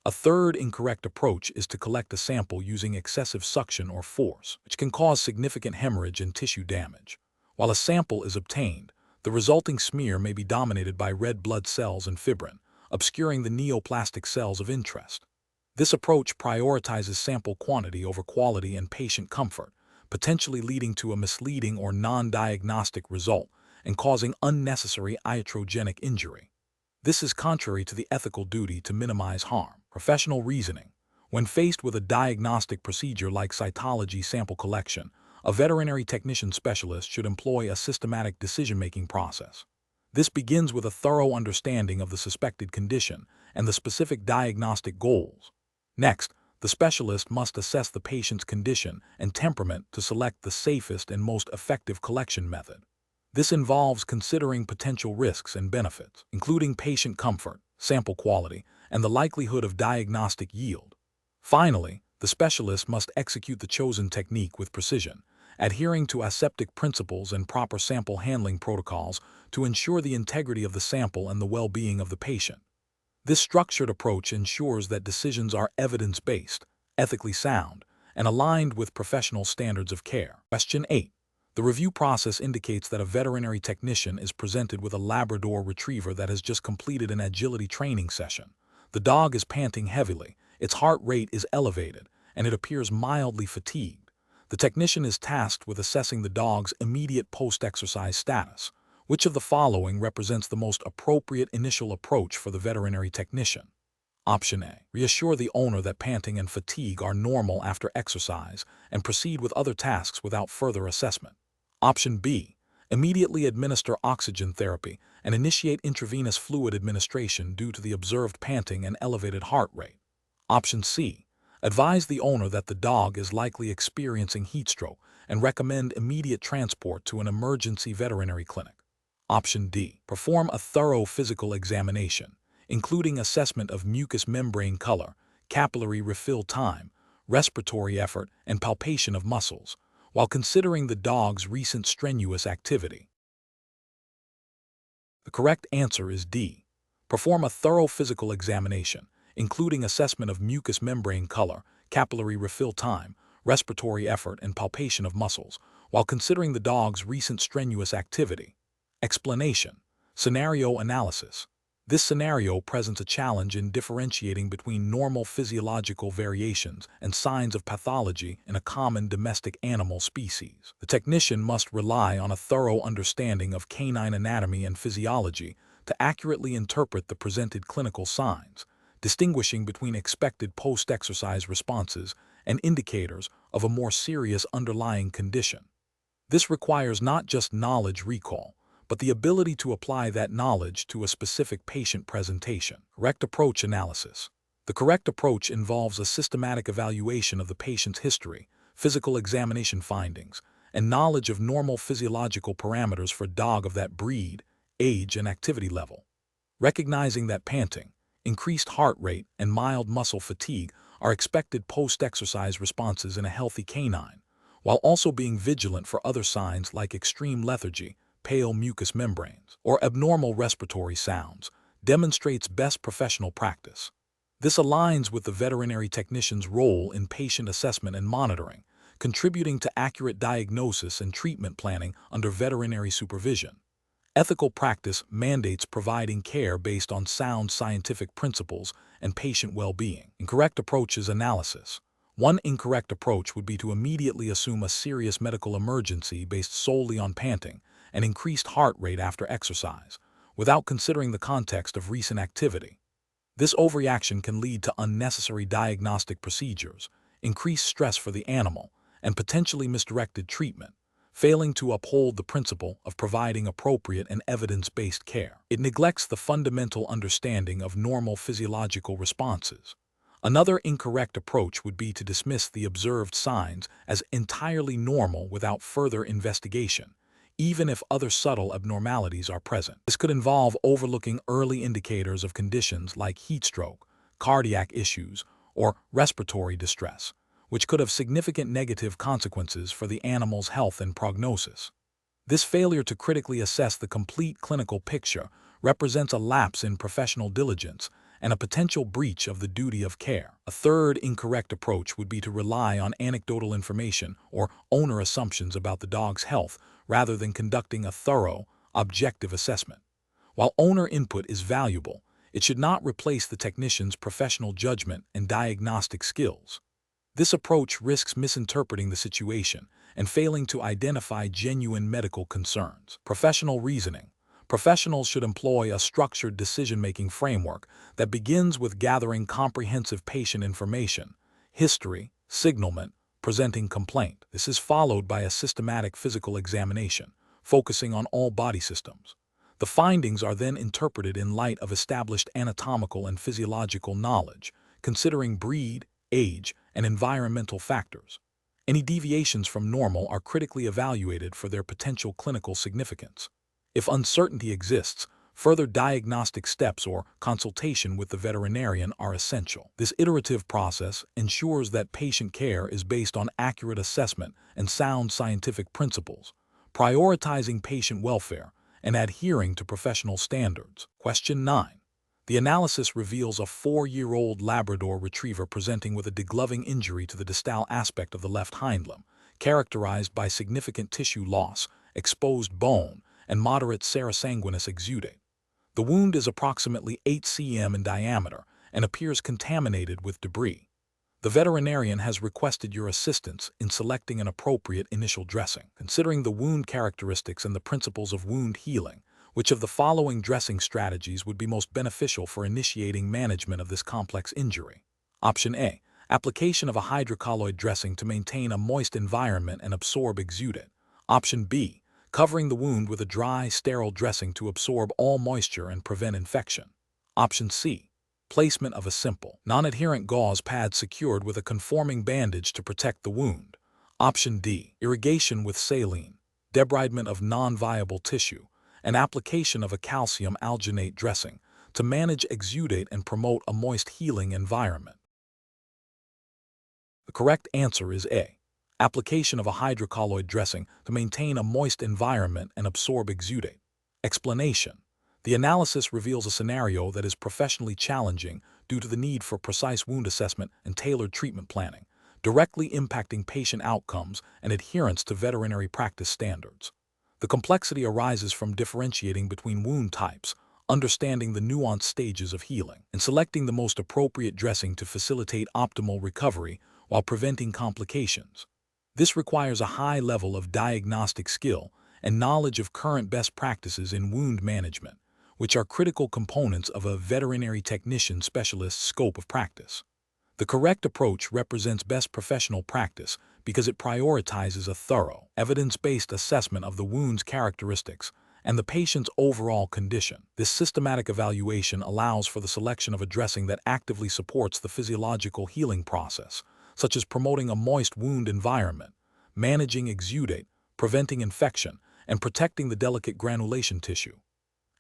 A third incorrect approach is to collect a sample using excessive suction or force, which can cause significant hemorrhage and tissue damage. While a sample is obtained, the resulting smear may be dominated by red blood cells and fibrin, obscuring the neoplastic cells of interest. This approach prioritizes sample quantity over quality and patient comfort, potentially leading to a misleading or non-diagnostic result and causing unnecessary iatrogenic injury. This is contrary to the ethical duty to minimize harm. Professional reasoning. When faced with a diagnostic procedure like cytology sample collection, a veterinary technician specialist should employ a systematic decision-making process. This begins with a thorough understanding of the suspected condition and the specific diagnostic goals. Next, the specialist must assess the patient's condition and temperament to select the safest and most effective collection method. This involves considering potential risks and benefits, including patient comfort, sample quality, and the likelihood of diagnostic yield. Finally, the specialist must execute the chosen technique with precision, adhering to aseptic principles and proper sample handling protocols to ensure the integrity of the sample and the well-being of the patient. This structured approach ensures that decisions are evidence-based, ethically sound, and aligned with professional standards of care. Question 8. The review process indicates that a veterinary technician is presented with a Labrador Retriever that has just completed an agility training session. The dog is panting heavily, its heart rate is elevated, and it appears mildly fatigued. The technician is tasked with assessing the dog's immediate post-exercise status. Which of the following represents the most appropriate initial approach for the veterinary technician? Option A. Reassure the owner that panting and fatigue are normal after exercise and proceed with other tasks without further assessment. Option B. Immediately administer oxygen therapy and initiate intravenous fluid administration due to the observed panting and elevated heart rate. Option C. Advise the owner that the dog is likely experiencing heat stroke and recommend immediate transport to an emergency veterinary clinic. Option D. Perform a thorough physical examination, including assessment of mucous membrane color, capillary refill time, respiratory effort, and palpation of muscles, while considering the dog's recent strenuous activity. The correct answer is D. Perform a thorough physical examination, including assessment of mucous membrane color, capillary refill time, respiratory effort, and palpation of muscles, while considering the dog's recent strenuous activity. Explanation. Scenario analysis. This scenario presents a challenge in differentiating between normal physiological variations and signs of pathology in a common domestic animal species. The technician must rely on a thorough understanding of canine anatomy and physiology to accurately interpret the presented clinical signs, distinguishing between expected post-exercise responses and indicators of a more serious underlying condition. This requires not just knowledge recall, but the ability to apply that knowledge to a specific patient presentation. Correct approach analysis. The correct approach involves a systematic evaluation of the patient's history, physical examination findings, and knowledge of normal physiological parameters for a dog of that breed, age, and activity level. Recognizing that panting, increased heart rate, and mild muscle fatigue are expected post-exercise responses in a healthy canine, while also being vigilant for other signs like extreme lethargy, pale mucous membranes, or abnormal respiratory sounds, demonstrates best professional practice. This aligns with the veterinary technician's role in patient assessment and monitoring, contributing to accurate diagnosis and treatment planning under veterinary supervision. Ethical practice mandates providing care based on sound scientific principles and patient well-being. Incorrect approaches analysis. One incorrect approach would be to immediately assume a serious medical emergency based solely on panting and increased heart rate after exercise, without considering the context of recent activity. This overreaction can lead to unnecessary diagnostic procedures, increased stress for the animal, and potentially misdirected treatment, failing to uphold the principle of providing appropriate and evidence-based care. It neglects the fundamental understanding of normal physiological responses. Another incorrect approach would be to dismiss the observed signs as entirely normal without further investigation, even if other subtle abnormalities are present. This could involve overlooking early indicators of conditions like heat stroke, cardiac issues, or respiratory distress, which could have significant negative consequences for the animal's health and prognosis. This failure to critically assess the complete clinical picture represents a lapse in professional diligence and a potential breach of the duty of care. A third incorrect approach would be to rely on anecdotal information or owner assumptions about the dog's health rather than conducting a thorough, objective assessment. While owner input is valuable, it should not replace the technician's professional judgment and diagnostic skills. This approach risks misinterpreting the situation and failing to identify genuine medical concerns. Professional reasoning. Professionals should employ a structured decision-making framework that begins with gathering comprehensive patient information, history, signalment, presenting complaint. This is followed by a systematic physical examination, focusing on all body systems. The findings are then interpreted in light of established anatomical and physiological knowledge, considering breed, age, and environmental factors. Any deviations from normal are critically evaluated for their potential clinical significance. If uncertainty exists, further diagnostic steps or consultation with the veterinarian are essential. This iterative process ensures that patient care is based on accurate assessment and sound scientific principles, prioritizing patient welfare and adhering to professional standards. Question 9. The analysis reveals a 4-year-old Labrador retriever presenting with a degloving injury to the distal aspect of the left hind limb, characterized by significant tissue loss, exposed bone, and moderate serosanguinous exudate. The wound is approximately 8 cm in diameter and appears contaminated with debris. The veterinarian has requested your assistance in selecting an appropriate initial dressing. Considering the wound characteristics and the principles of wound healing, which of the following dressing strategies would be most beneficial for initiating management of this complex injury? Option A. Application of a hydrocolloid dressing to maintain a moist environment and absorb exudate. Option B. Covering the wound with a dry, sterile dressing to absorb all moisture and prevent infection. Option C. Placement of a simple, non-adherent gauze pad secured with a conforming bandage to protect the wound. Option D. Irrigation with saline, debridement of non-viable tissue, and application of a calcium alginate dressing to manage exudate and promote a moist healing environment. The correct answer is A. Application of a hydrocolloid dressing to maintain a moist environment and absorb exudate. Explanation. The analysis reveals a scenario that is professionally challenging due to the need for precise wound assessment and tailored treatment planning, directly impacting patient outcomes and adherence to veterinary practice standards. The complexity arises from differentiating between wound types, understanding the nuanced stages of healing, and selecting the most appropriate dressing to facilitate optimal recovery while preventing complications. This requires a high level of diagnostic skill and knowledge of current best practices in wound management, which are critical components of a veterinary technician specialist's scope of practice. The correct approach represents best professional practice because it prioritizes a thorough, evidence-based assessment of the wound's characteristics and the patient's overall condition. This systematic evaluation allows for the selection of a dressing that actively supports the physiological healing process, such as promoting a moist wound environment, managing exudate, preventing infection, and protecting the delicate granulation tissue.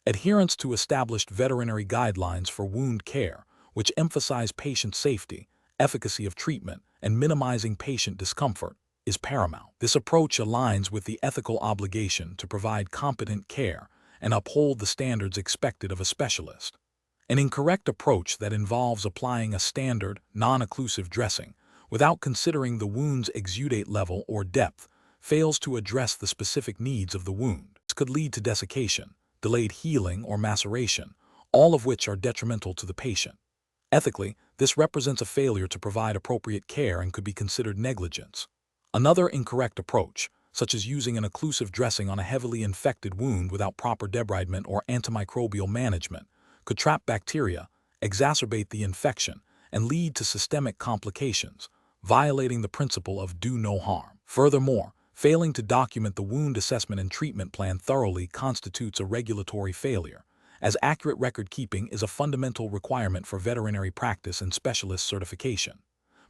Adherence to established veterinary guidelines for wound care, which emphasize patient safety, efficacy of treatment, and minimizing patient discomfort, is paramount. This approach aligns with the ethical obligation to provide competent care and uphold the standards expected of a specialist. An incorrect approach that involves applying a standard, non-occlusive dressing without considering the wound's exudate level or depth fails to address the specific needs of the wound. This could lead to desiccation, delayed healing, or maceration, all of which are detrimental to the patient. Ethically, this represents a failure to provide appropriate care and could be considered negligence. Another incorrect approach, such as using an occlusive dressing on a heavily infected wound without proper debridement or antimicrobial management, could trap bacteria, exacerbate the infection, and lead to systemic complications, violating the principle of do no harm. Furthermore, failing to document the wound assessment and treatment plan thoroughly constitutes a regulatory failure, as accurate record-keeping is a fundamental requirement for veterinary practice and specialist certification.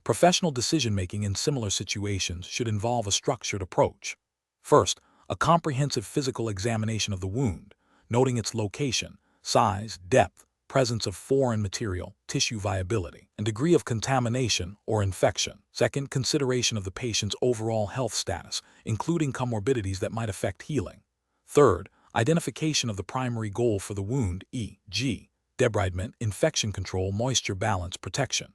Professional decision-making in similar situations should involve a structured approach. First, a comprehensive physical examination of the wound, noting its location, size, depth, presence of foreign material, tissue viability, and degree of contamination or infection. Second, consideration of the patient's overall health status, including comorbidities that might affect healing. Third, identification of the primary goal for the wound, e.g., debridement, infection control, moisture balance, protection.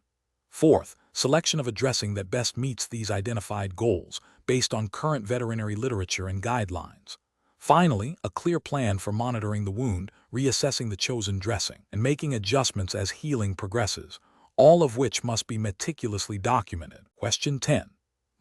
Fourth, selection of a dressing that best meets these identified goals based on current veterinary literature and guidelines. Finally, a clear plan for monitoring the wound, reassessing the chosen dressing, and making adjustments as healing progresses, all of which must be meticulously documented. Question 10.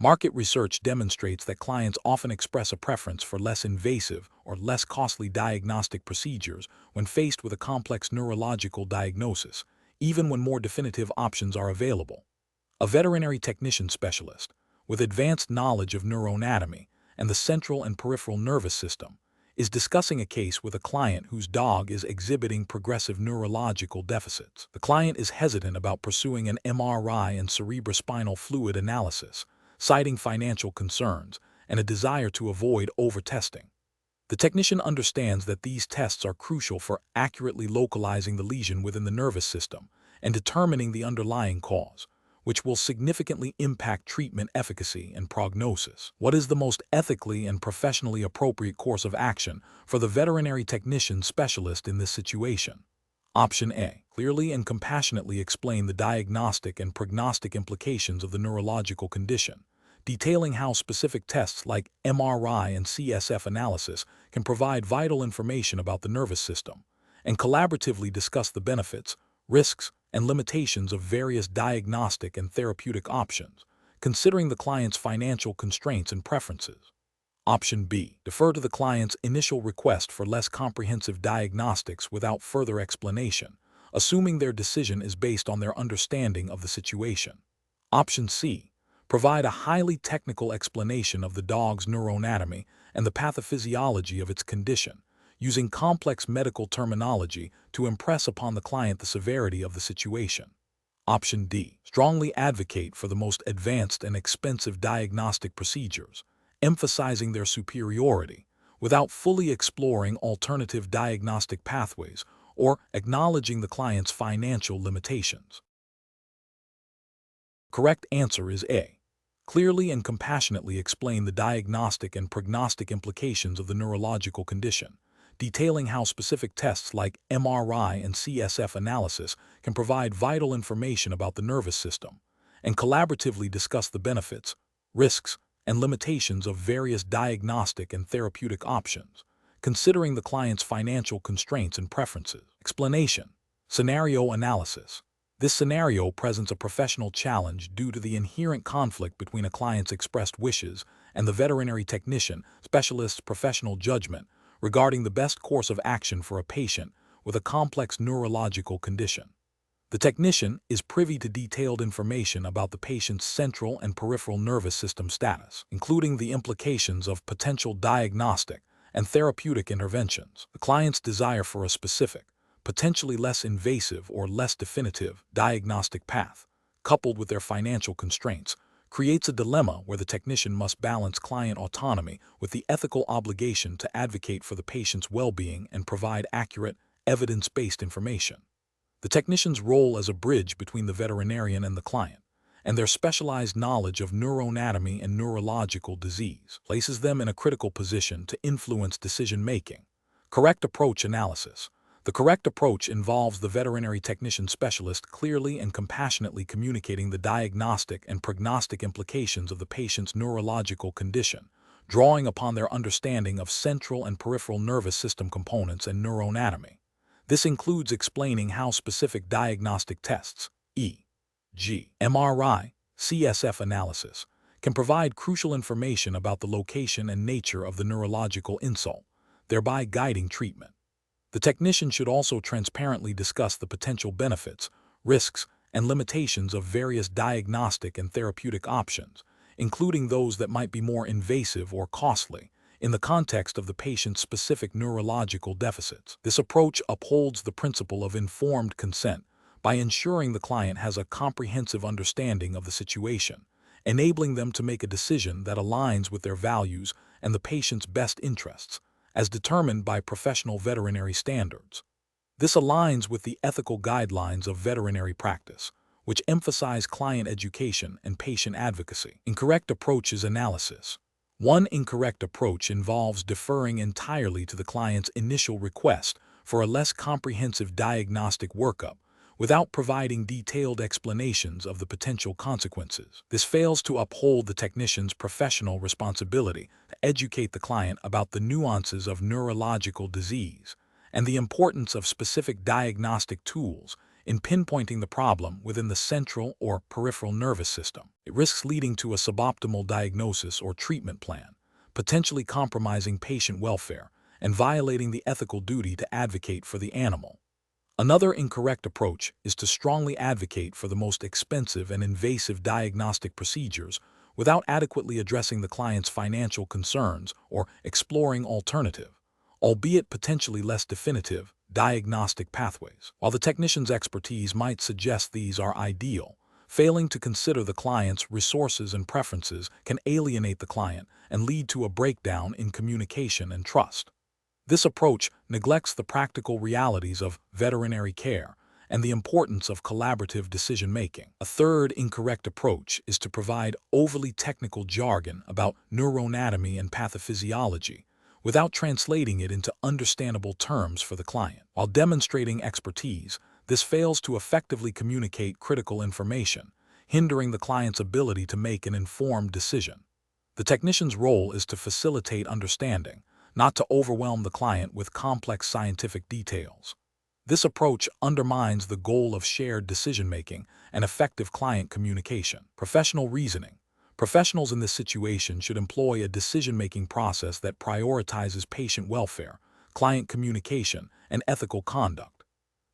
Market research demonstrates that clients often express a preference for less invasive or less costly diagnostic procedures when faced with a complex neurological diagnosis, even when more definitive options are available. A veterinary technician specialist, with advanced knowledge of neuroanatomy and the central and peripheral nervous system, is discussing a case with a client whose dog is exhibiting progressive neurological deficits. The client is hesitant about pursuing an MRI and cerebrospinal fluid analysis, citing financial concerns and a desire to avoid over-testing. The technician understands that these tests are crucial for accurately localizing the lesion within the nervous system and determining the underlying cause, which will significantly impact treatment efficacy and prognosis. What is the most ethically and professionally appropriate course of action for the veterinary technician specialist in this situation? Option A. clearly and compassionately explain the diagnostic and prognostic implications of the neurological condition, detailing how specific tests like MRI and CSF analysis can provide vital information about the nervous system, and collaboratively discuss the benefits, risks, and limitations of various diagnostic and therapeutic options, considering the client's financial constraints and preferences. Option B. Defer to the client's initial request for less comprehensive diagnostics without further explanation, assuming their decision is based on their understanding of the situation. Option C. Provide a highly technical explanation of the dog's neuroanatomy and the pathophysiology of its condition, using complex medical terminology to impress upon the client the severity of the situation. Option D. Strongly advocate for the most advanced and expensive diagnostic procedures, emphasizing their superiority, without fully exploring alternative diagnostic pathways or acknowledging the client's financial limitations. Correct answer is A. Clearly and compassionately explain the diagnostic and prognostic implications of the neurological condition, detailing how specific tests like MRI and CSF analysis can provide vital information about the nervous system, and collaboratively discuss the benefits, risks, and limitations of various diagnostic and therapeutic options, considering the client's financial constraints and preferences. Explanation. Scenario analysis. This scenario presents a professional challenge due to the inherent conflict between a client's expressed wishes and the veterinary technician specialist's professional judgment regarding the best course of action for a patient with a complex neurological condition. The technician is privy to detailed information about the patient's central and peripheral nervous system status, including the implications of potential diagnostic and therapeutic interventions. The client's desire for a specific, potentially less invasive or less definitive diagnostic path, coupled with their financial constraints, creates a dilemma where the technician must balance client autonomy with the ethical obligation to advocate for the patient's well-being and provide accurate, evidence-based information. The technician's role as a bridge between the veterinarian and the client, and their specialized knowledge of neuroanatomy and neurological disease, places them in a critical position to influence decision-making. Correct approach analysis. The correct approach involves the veterinary technician specialist clearly and compassionately communicating the diagnostic and prognostic implications of the patient's neurological condition, drawing upon their understanding of central and peripheral nervous system components and neuroanatomy. This includes explaining how specific diagnostic tests, e.g., MRI, CSF analysis, can provide crucial information about the location and nature of the neurological insult, thereby guiding treatment. The technician should also transparently discuss the potential benefits, risks, and limitations of various diagnostic and therapeutic options, including those that might be more invasive or costly, in the context of the patient's specific neurological deficits. This approach upholds the principle of informed consent by ensuring the client has a comprehensive understanding of the situation, enabling them to make a decision that aligns with their values and the patient's best interests, as determined by professional veterinary standards. This aligns with the ethical guidelines of veterinary practice, which emphasize client education and patient advocacy. Incorrect approaches analysis. One incorrect approach involves deferring entirely to the client's initial request for a less comprehensive diagnostic workup without providing detailed explanations of the potential consequences. This fails to uphold the technician's professional responsibility to educate the client about the nuances of neurological disease and the importance of specific diagnostic tools in pinpointing the problem within the central or peripheral nervous system. It risks leading to a suboptimal diagnosis or treatment plan, potentially compromising patient welfare and violating the ethical duty to advocate for the animal. Another incorrect approach is to strongly advocate for the most expensive and invasive diagnostic procedures without adequately addressing the client's financial concerns or exploring alternative, albeit potentially less definitive, diagnostic pathways. While the technician's expertise might suggest these are ideal, failing to consider the client's resources and preferences can alienate the client and lead to a breakdown in communication and trust. This approach neglects the practical realities of veterinary care and the importance of collaborative decision-making. A third incorrect approach is to provide overly technical jargon about neuroanatomy and pathophysiology without translating it into understandable terms for the client. While demonstrating expertise, This fails to effectively communicate critical information, hindering the client's ability to make an informed decision. The technician's role is to facilitate understanding, not to overwhelm the client with complex scientific details. This approach undermines the goal of shared decision-making and effective client communication. Professional reasoning. Professionals in this situation should employ a decision-making process that prioritizes patient welfare, client communication, and ethical conduct.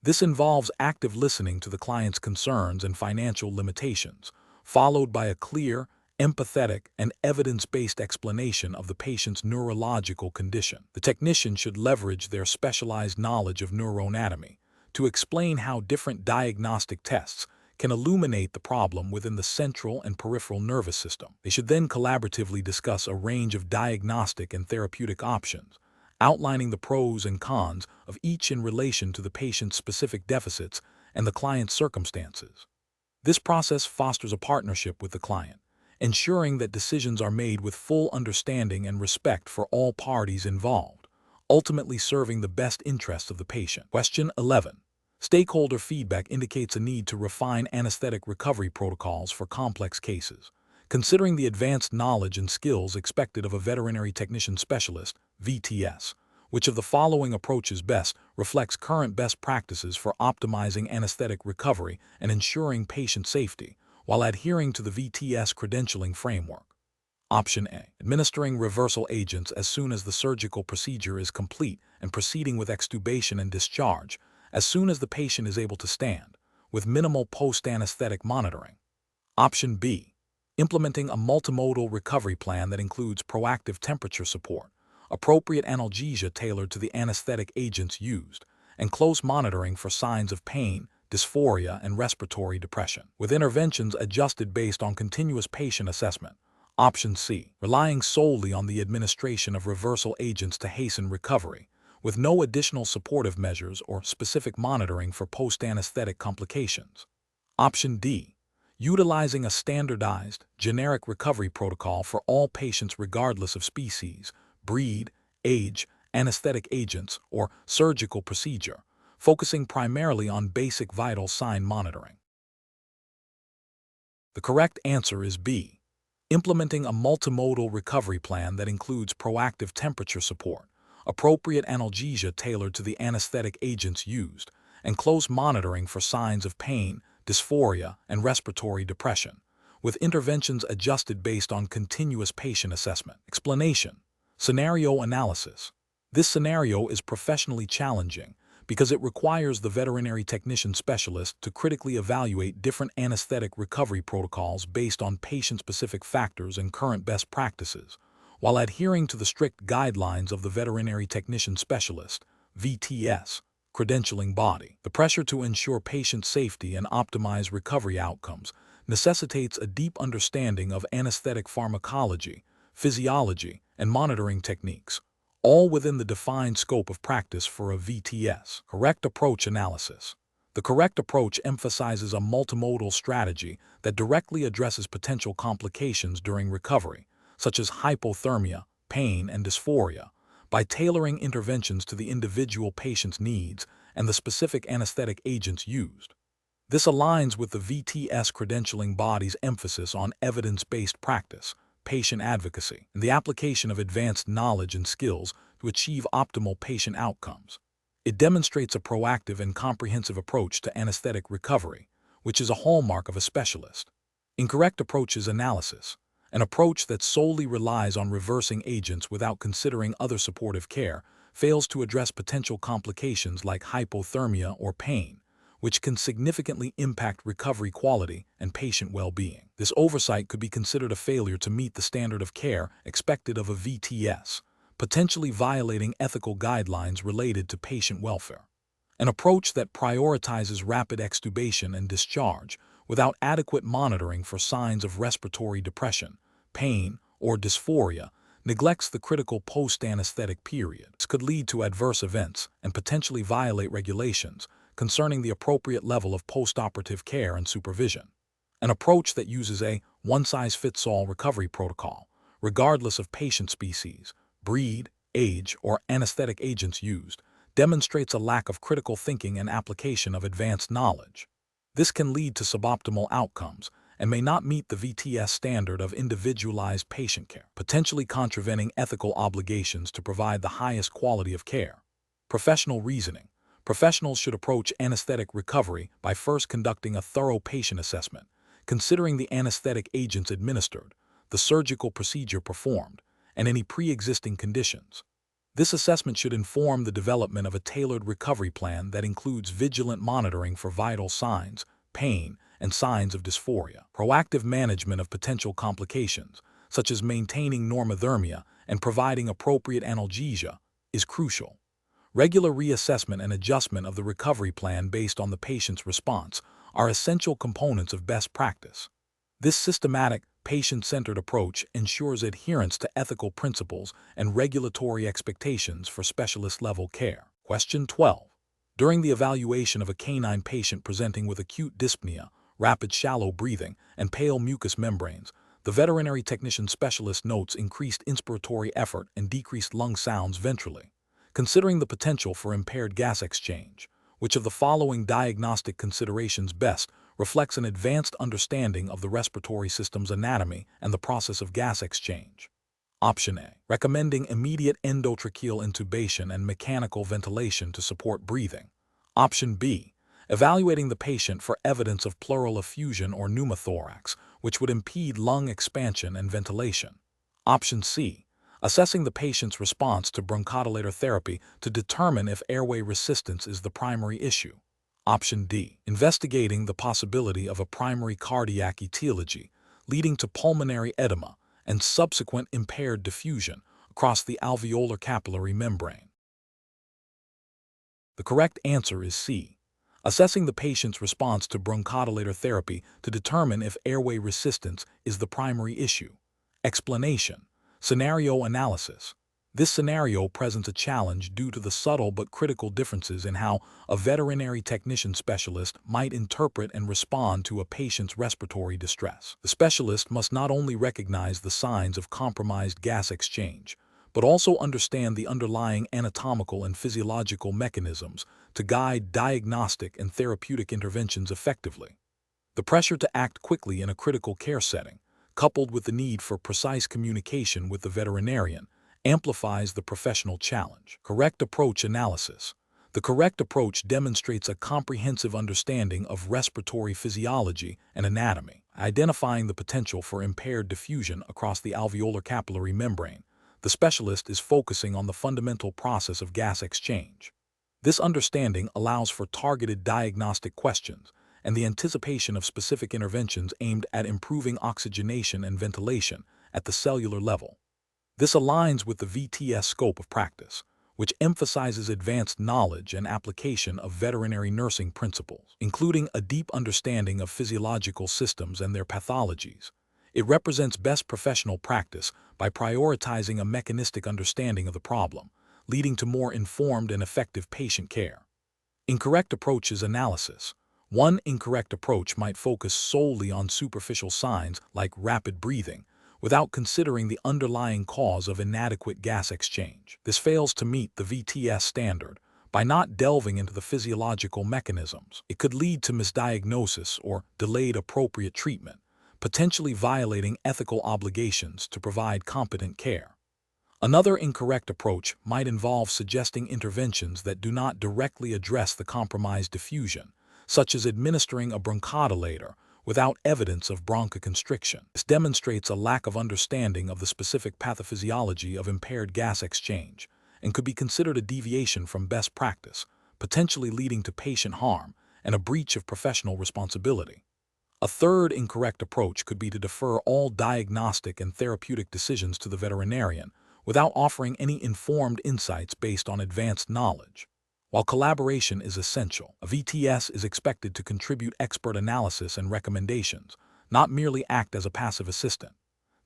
This involves active listening to the client's concerns and financial limitations, followed by a clear, empathetic, and evidence-based explanation of the patient's neurological condition. The technician should leverage their specialized knowledge of neuroanatomy to explain how different diagnostic tests can illuminate the problem within the central and peripheral nervous system. They should then collaboratively discuss a range of diagnostic and therapeutic options, outlining the pros and cons of each in relation to the patient's specific deficits and the client's circumstances. This process fosters a partnership with the client, ensuring that decisions are made with full understanding and respect for all parties involved, ultimately serving the best interests of the patient. Question 11. Stakeholder feedback indicates a need to refine anesthetic recovery protocols for complex cases. Considering the advanced knowledge and skills expected of a veterinary technician specialist, VTS, which of the following approaches best reflects current best practices for optimizing anesthetic recovery and ensuring patient safety, while adhering to the VTS credentialing framework? Option A. Administering reversal agents as soon as the surgical procedure is complete and proceeding with extubation and discharge as soon as the patient is able to stand, with minimal post-anesthetic monitoring. Option B. Implementing a multimodal recovery plan that includes proactive temperature support, appropriate analgesia tailored to the anesthetic agents used, and close monitoring for signs of pain, dysphoria, and respiratory depression, with interventions adjusted based on continuous patient assessment. Option C. Relying solely on the administration of reversal agents to hasten recovery, with no additional supportive measures or specific monitoring for post-anesthetic complications. Option D. Utilizing a standardized, generic recovery protocol for all patients regardless of species, breed, age, anesthetic agents, or surgical procedure, focusing primarily on basic vital sign monitoring. The correct answer is B. Implementing a multimodal recovery plan that includes proactive temperature support, appropriate analgesia tailored to the anesthetic agents used, and close monitoring for signs of pain, dysphoria, and respiratory depression, with interventions adjusted based on continuous patient assessment. Explanation. Scenario analysis. This scenario is professionally challenging because it requires the veterinary technician specialist to critically evaluate different anesthetic recovery protocols based on patient-specific factors and current best practices, while adhering to the strict guidelines of the veterinary technician specialist, VTS, credentialing body. The pressure to ensure patient safety and optimize recovery outcomes necessitates a deep understanding of anesthetic pharmacology, physiology, and monitoring techniques, all within the defined scope of practice for a VTS. Correct approach analysis. The correct approach emphasizes a multimodal strategy that directly addresses potential complications during recovery, such as hypothermia, pain, and dysphoria, by tailoring interventions to the individual patient's needs and the specific anesthetic agents used. This aligns with the VTS credentialing body's emphasis on evidence-based practice, patient advocacy, and the application of advanced knowledge and skills to achieve optimal patient outcomes. It demonstrates a proactive and comprehensive approach to anesthetic recovery, which is a hallmark of a specialist. Incorrect approach is analysis. An approach that solely relies on reversing agents without considering other supportive care fails to address potential complications like hypothermia or pain, which can significantly impact recovery quality and patient well-being. This oversight could be considered a failure to meet the standard of care expected of a VTS, potentially violating ethical guidelines related to patient welfare. An approach that prioritizes rapid extubation and discharge without adequate monitoring for signs of respiratory depression, pain, or dysphoria neglects the critical post-anesthetic period. This could lead to adverse events and potentially violate regulations concerning the appropriate level of post-operative care and supervision. An approach that uses a one-size-fits-all recovery protocol, regardless of patient species, breed, age, or anesthetic agents used, demonstrates a lack of critical thinking and application of advanced knowledge. This can lead to suboptimal outcomes and may not meet the VTS standard of individualized patient care, potentially contravening ethical obligations to provide the highest quality of care. Professional reasoning. Professionals should approach anesthetic recovery by first conducting a thorough patient assessment, considering the anesthetic agents administered, the surgical procedure performed, and any pre-existing conditions. This assessment should inform the development of a tailored recovery plan that includes vigilant monitoring for vital signs, pain, and signs of dysphoria. Proactive management of potential complications, such as maintaining normothermia and providing appropriate analgesia, is crucial. Regular reassessment and adjustment of the recovery plan based on the patient's response are essential components of best practice. This systematic, patient-centered approach ensures adherence to ethical principles and regulatory expectations for specialist-level care. Question 12. During the evaluation of a canine patient presenting with acute dyspnea, rapid shallow breathing, and pale mucous membranes, the veterinary technician specialist notes increased inspiratory effort and decreased lung sounds ventrally. Considering the potential for impaired gas exchange, which of the following diagnostic considerations best reflects an advanced understanding of the respiratory system's anatomy and the process of gas exchange? Option A. Recommending immediate endotracheal intubation and mechanical ventilation to support breathing. Option B. Evaluating the patient for evidence of pleural effusion or pneumothorax, which would impede lung expansion and ventilation. Option C. Assessing the patient's response to bronchodilator therapy to determine if airway resistance is the primary issue. Option D. Investigating the possibility of a primary cardiac etiology leading to pulmonary edema and subsequent impaired diffusion across the alveolar capillary membrane. The correct answer is C. Assessing the patient's response to bronchodilator therapy to determine if airway resistance is the primary issue. Explanation. Scenario analysis. This scenario presents a challenge due to the subtle but critical differences in how a veterinary technician specialist might interpret and respond to a patient's respiratory distress. The specialist must not only recognize the signs of compromised gas exchange, but also understand the underlying anatomical and physiological mechanisms to guide diagnostic and therapeutic interventions effectively. The pressure to act quickly in a critical care setting, coupled with the need for precise communication with the veterinarian, amplifies the professional challenge. Correct approach analysis. The correct approach demonstrates a comprehensive understanding of respiratory physiology and anatomy, identifying the potential for impaired diffusion across the alveolar capillary membrane. The specialist is focusing on the fundamental process of gas exchange. This understanding allows for targeted diagnostic questions and the anticipation of specific interventions aimed at improving oxygenation and ventilation at the cellular level. This aligns with the VTS scope of practice, which emphasizes advanced knowledge and application of veterinary nursing principles, including a deep understanding of physiological systems and their pathologies. It represents best professional practice by prioritizing a mechanistic understanding of the problem, leading to more informed and effective patient care. Incorrect approaches analysis. One incorrect approach might focus solely on superficial signs like rapid breathing, without considering the underlying cause of inadequate gas exchange. This fails to meet the VTS standard by not delving into the physiological mechanisms. It could lead to misdiagnosis or delayed appropriate treatment, potentially violating ethical obligations to provide competent care. Another incorrect approach might involve suggesting interventions that do not directly address the compromised diffusion, such as administering a bronchodilator without evidence of bronchoconstriction. This demonstrates a lack of understanding of the specific pathophysiology of impaired gas exchange and could be considered a deviation from best practice, potentially leading to patient harm and a breach of professional responsibility. A third incorrect approach could be to defer all diagnostic and therapeutic decisions to the veterinarian without offering any informed insights based on advanced knowledge. While collaboration is essential, a VTS is expected to contribute expert analysis and recommendations, not merely act as a passive assistant.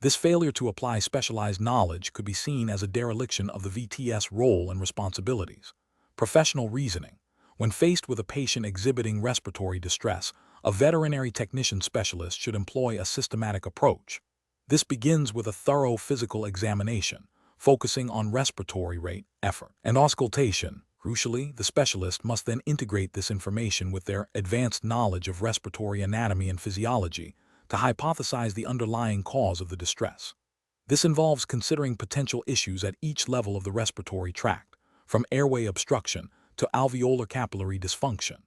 This failure to apply specialized knowledge could be seen as a dereliction of the VTS role and responsibilities. Professional reasoning. When faced with a patient exhibiting respiratory distress, a veterinary technician specialist should employ a systematic approach. This begins with a thorough physical examination, focusing on respiratory rate, effort, and auscultation, Crucially, the specialist must then integrate this information with their advanced knowledge of respiratory anatomy and physiology to hypothesize the underlying cause of the distress. This involves considering potential issues at each level of the respiratory tract, from airway obstruction to alveolar capillary dysfunction.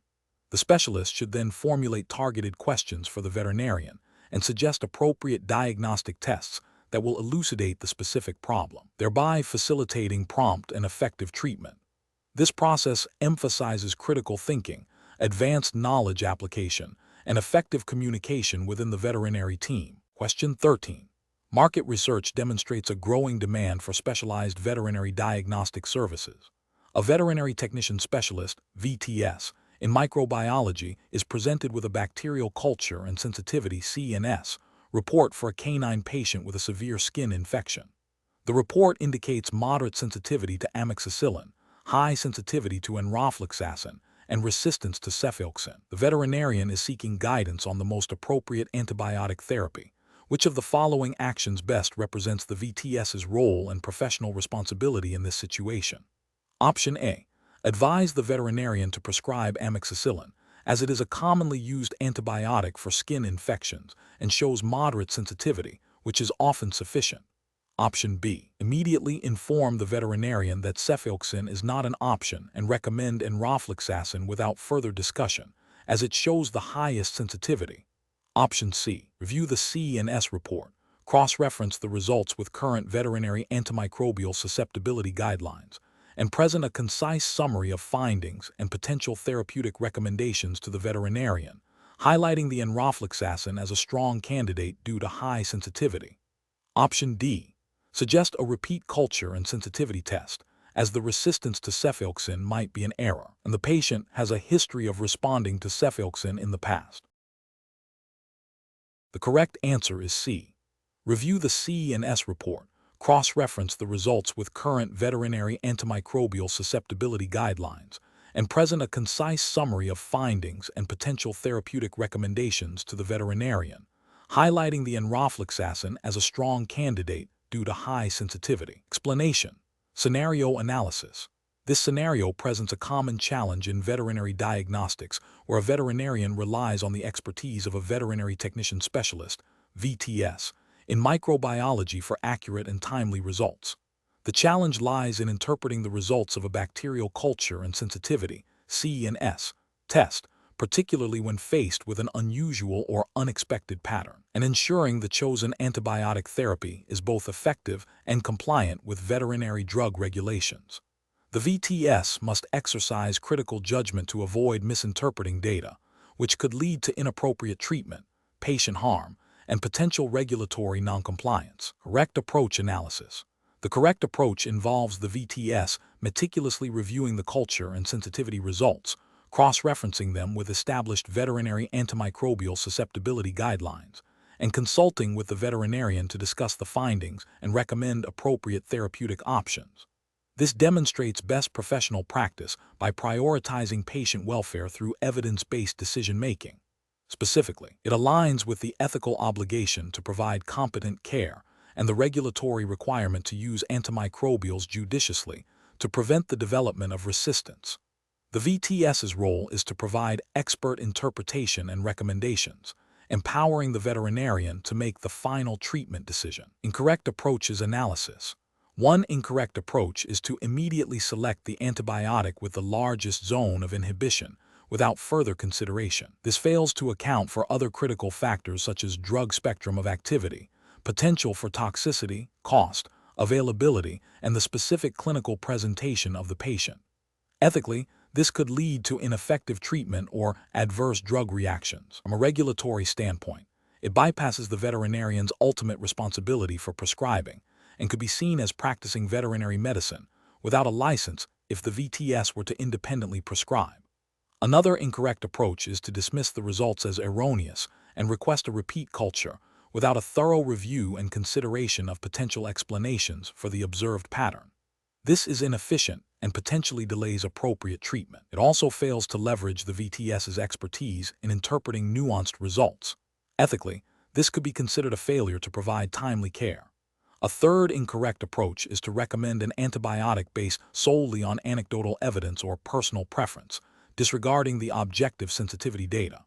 The specialist should then formulate targeted questions for the veterinarian and suggest appropriate diagnostic tests that will elucidate the specific problem, thereby facilitating prompt and effective treatment. This process emphasizes critical thinking, advanced knowledge application, and effective communication within the veterinary team. Question 13. Market research demonstrates a growing demand for specialized veterinary diagnostic services. A veterinary technician specialist, VTS, in microbiology is presented with a bacterial culture and sensitivity (CNS) report for a canine patient with a severe skin infection. The report indicates moderate sensitivity to amoxicillin, high sensitivity to enrofloxacin, and resistance to cefalexin. The veterinarian is seeking guidance on the most appropriate antibiotic therapy. Which of the following actions best represents the VTS's role and professional responsibility in this situation? Option A. Advise the veterinarian to prescribe amoxicillin, as it is a commonly used antibiotic for skin infections and shows moderate sensitivity, which is often sufficient. Option B. Immediately inform the veterinarian that cefalexin is not an option and recommend enrofloxacin without further discussion, as it shows the highest sensitivity. Option C. Review the CNS report. Cross-reference the results with current veterinary antimicrobial susceptibility guidelines, and present a concise summary of findings and potential therapeutic recommendations to the veterinarian, highlighting the enrofloxacin as a strong candidate due to high sensitivity. Option D. Suggest a repeat culture and sensitivity test, as the resistance to cefalexin might be an error, and the patient has a history of responding to cefalexin in the past. The correct answer is C. Review the CNS report. Cross-reference the results with current veterinary antimicrobial susceptibility guidelines, and present a concise summary of findings and potential therapeutic recommendations to the veterinarian, highlighting the enrofloxacin as a strong candidate due to high sensitivity. Explanation. Scenario analysis. This scenario presents a common challenge in veterinary diagnostics where a veterinarian relies on the expertise of a veterinary technician specialist, VTS, in microbiology for accurate and timely results. The challenge lies in interpreting the results of a bacterial culture and sensitivity (CNS) test, particularly when faced with an unusual or unexpected pattern, and ensuring the chosen antibiotic therapy is both effective and compliant with veterinary drug regulations. The VTS must exercise critical judgment to avoid misinterpreting data, which could lead to inappropriate treatment, patient harm, and potential regulatory noncompliance. Correct approach analysis. The correct approach involves the VTS meticulously reviewing the culture and sensitivity results, cross-referencing them with established veterinary antimicrobial susceptibility guidelines, and consulting with the veterinarian to discuss the findings and recommend appropriate therapeutic options. This demonstrates best professional practice by prioritizing patient welfare through evidence-based decision-making. Specifically, it aligns with the ethical obligation to provide competent care and the regulatory requirement to use antimicrobials judiciously to prevent the development of resistance. The VTS's role is to provide expert interpretation and recommendations, empowering the veterinarian to make the final treatment decision. Incorrect approaches analysis. One incorrect approach is to immediately select the antibiotic with the largest zone of inhibition without further consideration. This fails to account for other critical factors such as drug spectrum of activity, potential for toxicity, cost, availability, and the specific clinical presentation of the patient. Ethically, this could lead to ineffective treatment or adverse drug reactions. From a regulatory standpoint, it bypasses the veterinarian's ultimate responsibility for prescribing and could be seen as practicing veterinary medicine without a license if the VTS were to independently prescribe. Another incorrect approach is to dismiss the results as erroneous and request a repeat culture without a thorough review and consideration of potential explanations for the observed pattern. This is inefficient and potentially delays appropriate treatment. It also fails to leverage the VTS's expertise in interpreting nuanced results. Ethically, this could be considered a failure to provide timely care. A third incorrect approach is to recommend an antibiotic based solely on anecdotal evidence or personal preference, disregarding the objective sensitivity data.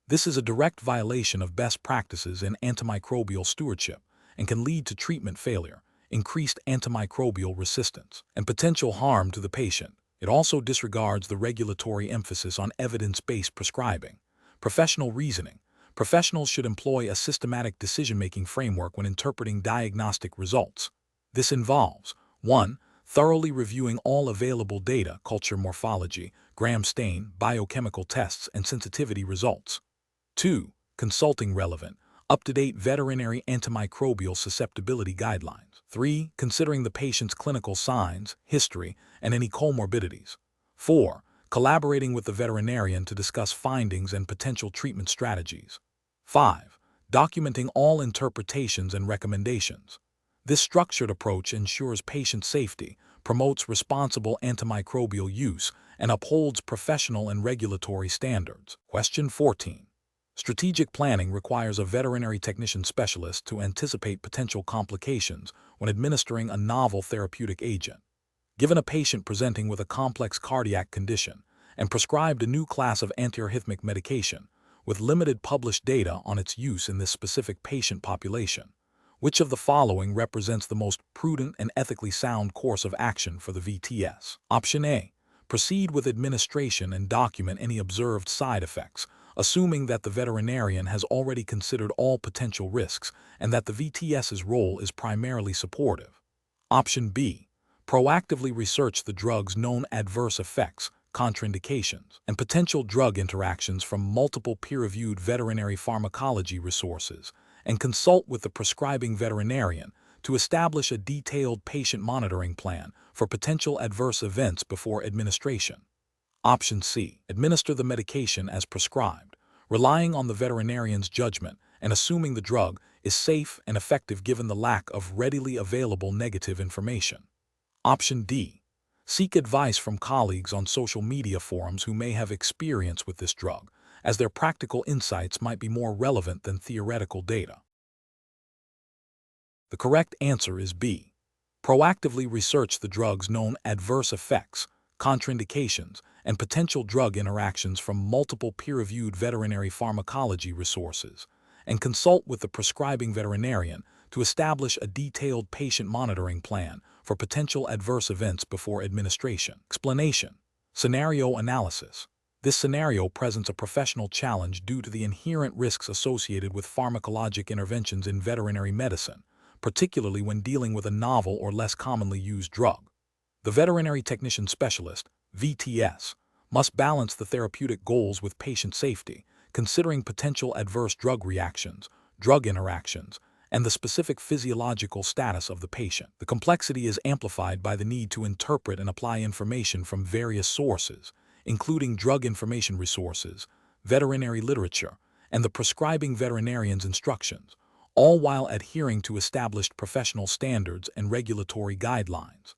This is a direct violation of best practices in antimicrobial stewardship and can lead to treatment failure, increased antimicrobial resistance, and potential harm to the patient. It also disregards the regulatory emphasis on evidence-based prescribing. Professional reasoning. Professionals should employ a systematic decision-making framework when interpreting diagnostic results. This involves 1. Thoroughly reviewing all available data, culture morphology, gram stain, biochemical tests, and sensitivity results. 2. Consulting relevant, up-to-date veterinary antimicrobial susceptibility guidelines. 3. Considering the patient's clinical signs, history, and any comorbidities. 4. Collaborating with the veterinarian to discuss findings and potential treatment strategies. 5. Documenting all interpretations and recommendations. This structured approach ensures patient safety, promotes responsible antimicrobial use, and upholds professional and regulatory standards. Question 14. Strategic planning requires a veterinary technician specialist to anticipate potential complications when administering a novel therapeutic agent. Given a patient presenting with a complex cardiac condition and prescribed a new class of antiarrhythmic medication, with limited published data on its use in this specific patient population, which of the following represents the most prudent and ethically sound course of action for the VTS? Option A. Proceed with administration and document any observed side effects, assuming that the veterinarian has already considered all potential risks and that the VTS's role is primarily supportive. Option B. Proactively research the drug's known adverse effects, contraindications, and potential drug interactions from multiple peer-reviewed veterinary pharmacology resources, and consult with the prescribing veterinarian to establish a detailed patient monitoring plan for potential adverse events before administration. Option C. Administer the medication as prescribed, relying on the veterinarian's judgment and assuming the drug is safe and effective given the lack of readily available negative information. Option D. Seek advice from colleagues on social media forums who may have experience with this drug, as their practical insights might be more relevant than theoretical data. The correct answer is B. Proactively research the drug's known adverse effects, contraindications, and potential drug interactions from multiple peer-reviewed veterinary pharmacology resources, and consult with the prescribing veterinarian to establish a detailed patient monitoring plan for potential adverse events before administration. Explanation. Scenario analysis. This scenario presents a professional challenge due to the inherent risks associated with pharmacologic interventions in veterinary medicine, particularly when dealing with a novel or less commonly used drug. The veterinary technician specialist, VTS, must balance the therapeutic goals with patient safety, considering potential adverse drug reactions, drug interactions, and the specific physiological status of the patient. The complexity is amplified by the need to interpret and apply information from various sources, including drug information resources, veterinary literature, and the prescribing veterinarian's instructions, all while adhering to established professional standards and regulatory guidelines.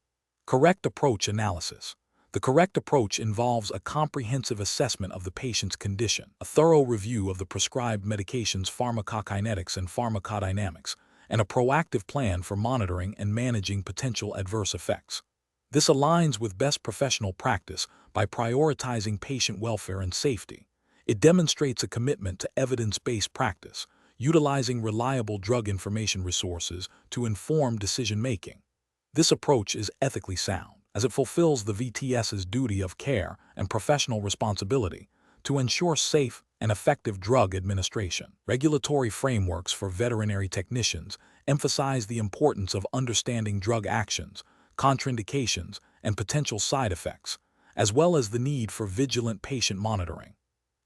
Correct approach analysis. The correct approach involves a comprehensive assessment of the patient's condition, a thorough review of the prescribed medication's pharmacokinetics and pharmacodynamics, and a proactive plan for monitoring and managing potential adverse effects. This aligns with best professional practice by prioritizing patient welfare and safety. It demonstrates a commitment to evidence-based practice, utilizing reliable drug information resources to inform decision-making. This approach is ethically sound, as it fulfills the VTS's duty of care and professional responsibility to ensure safe and effective drug administration. Regulatory frameworks for veterinary technicians emphasize the importance of understanding drug actions, contraindications, and potential side effects, as well as the need for vigilant patient monitoring.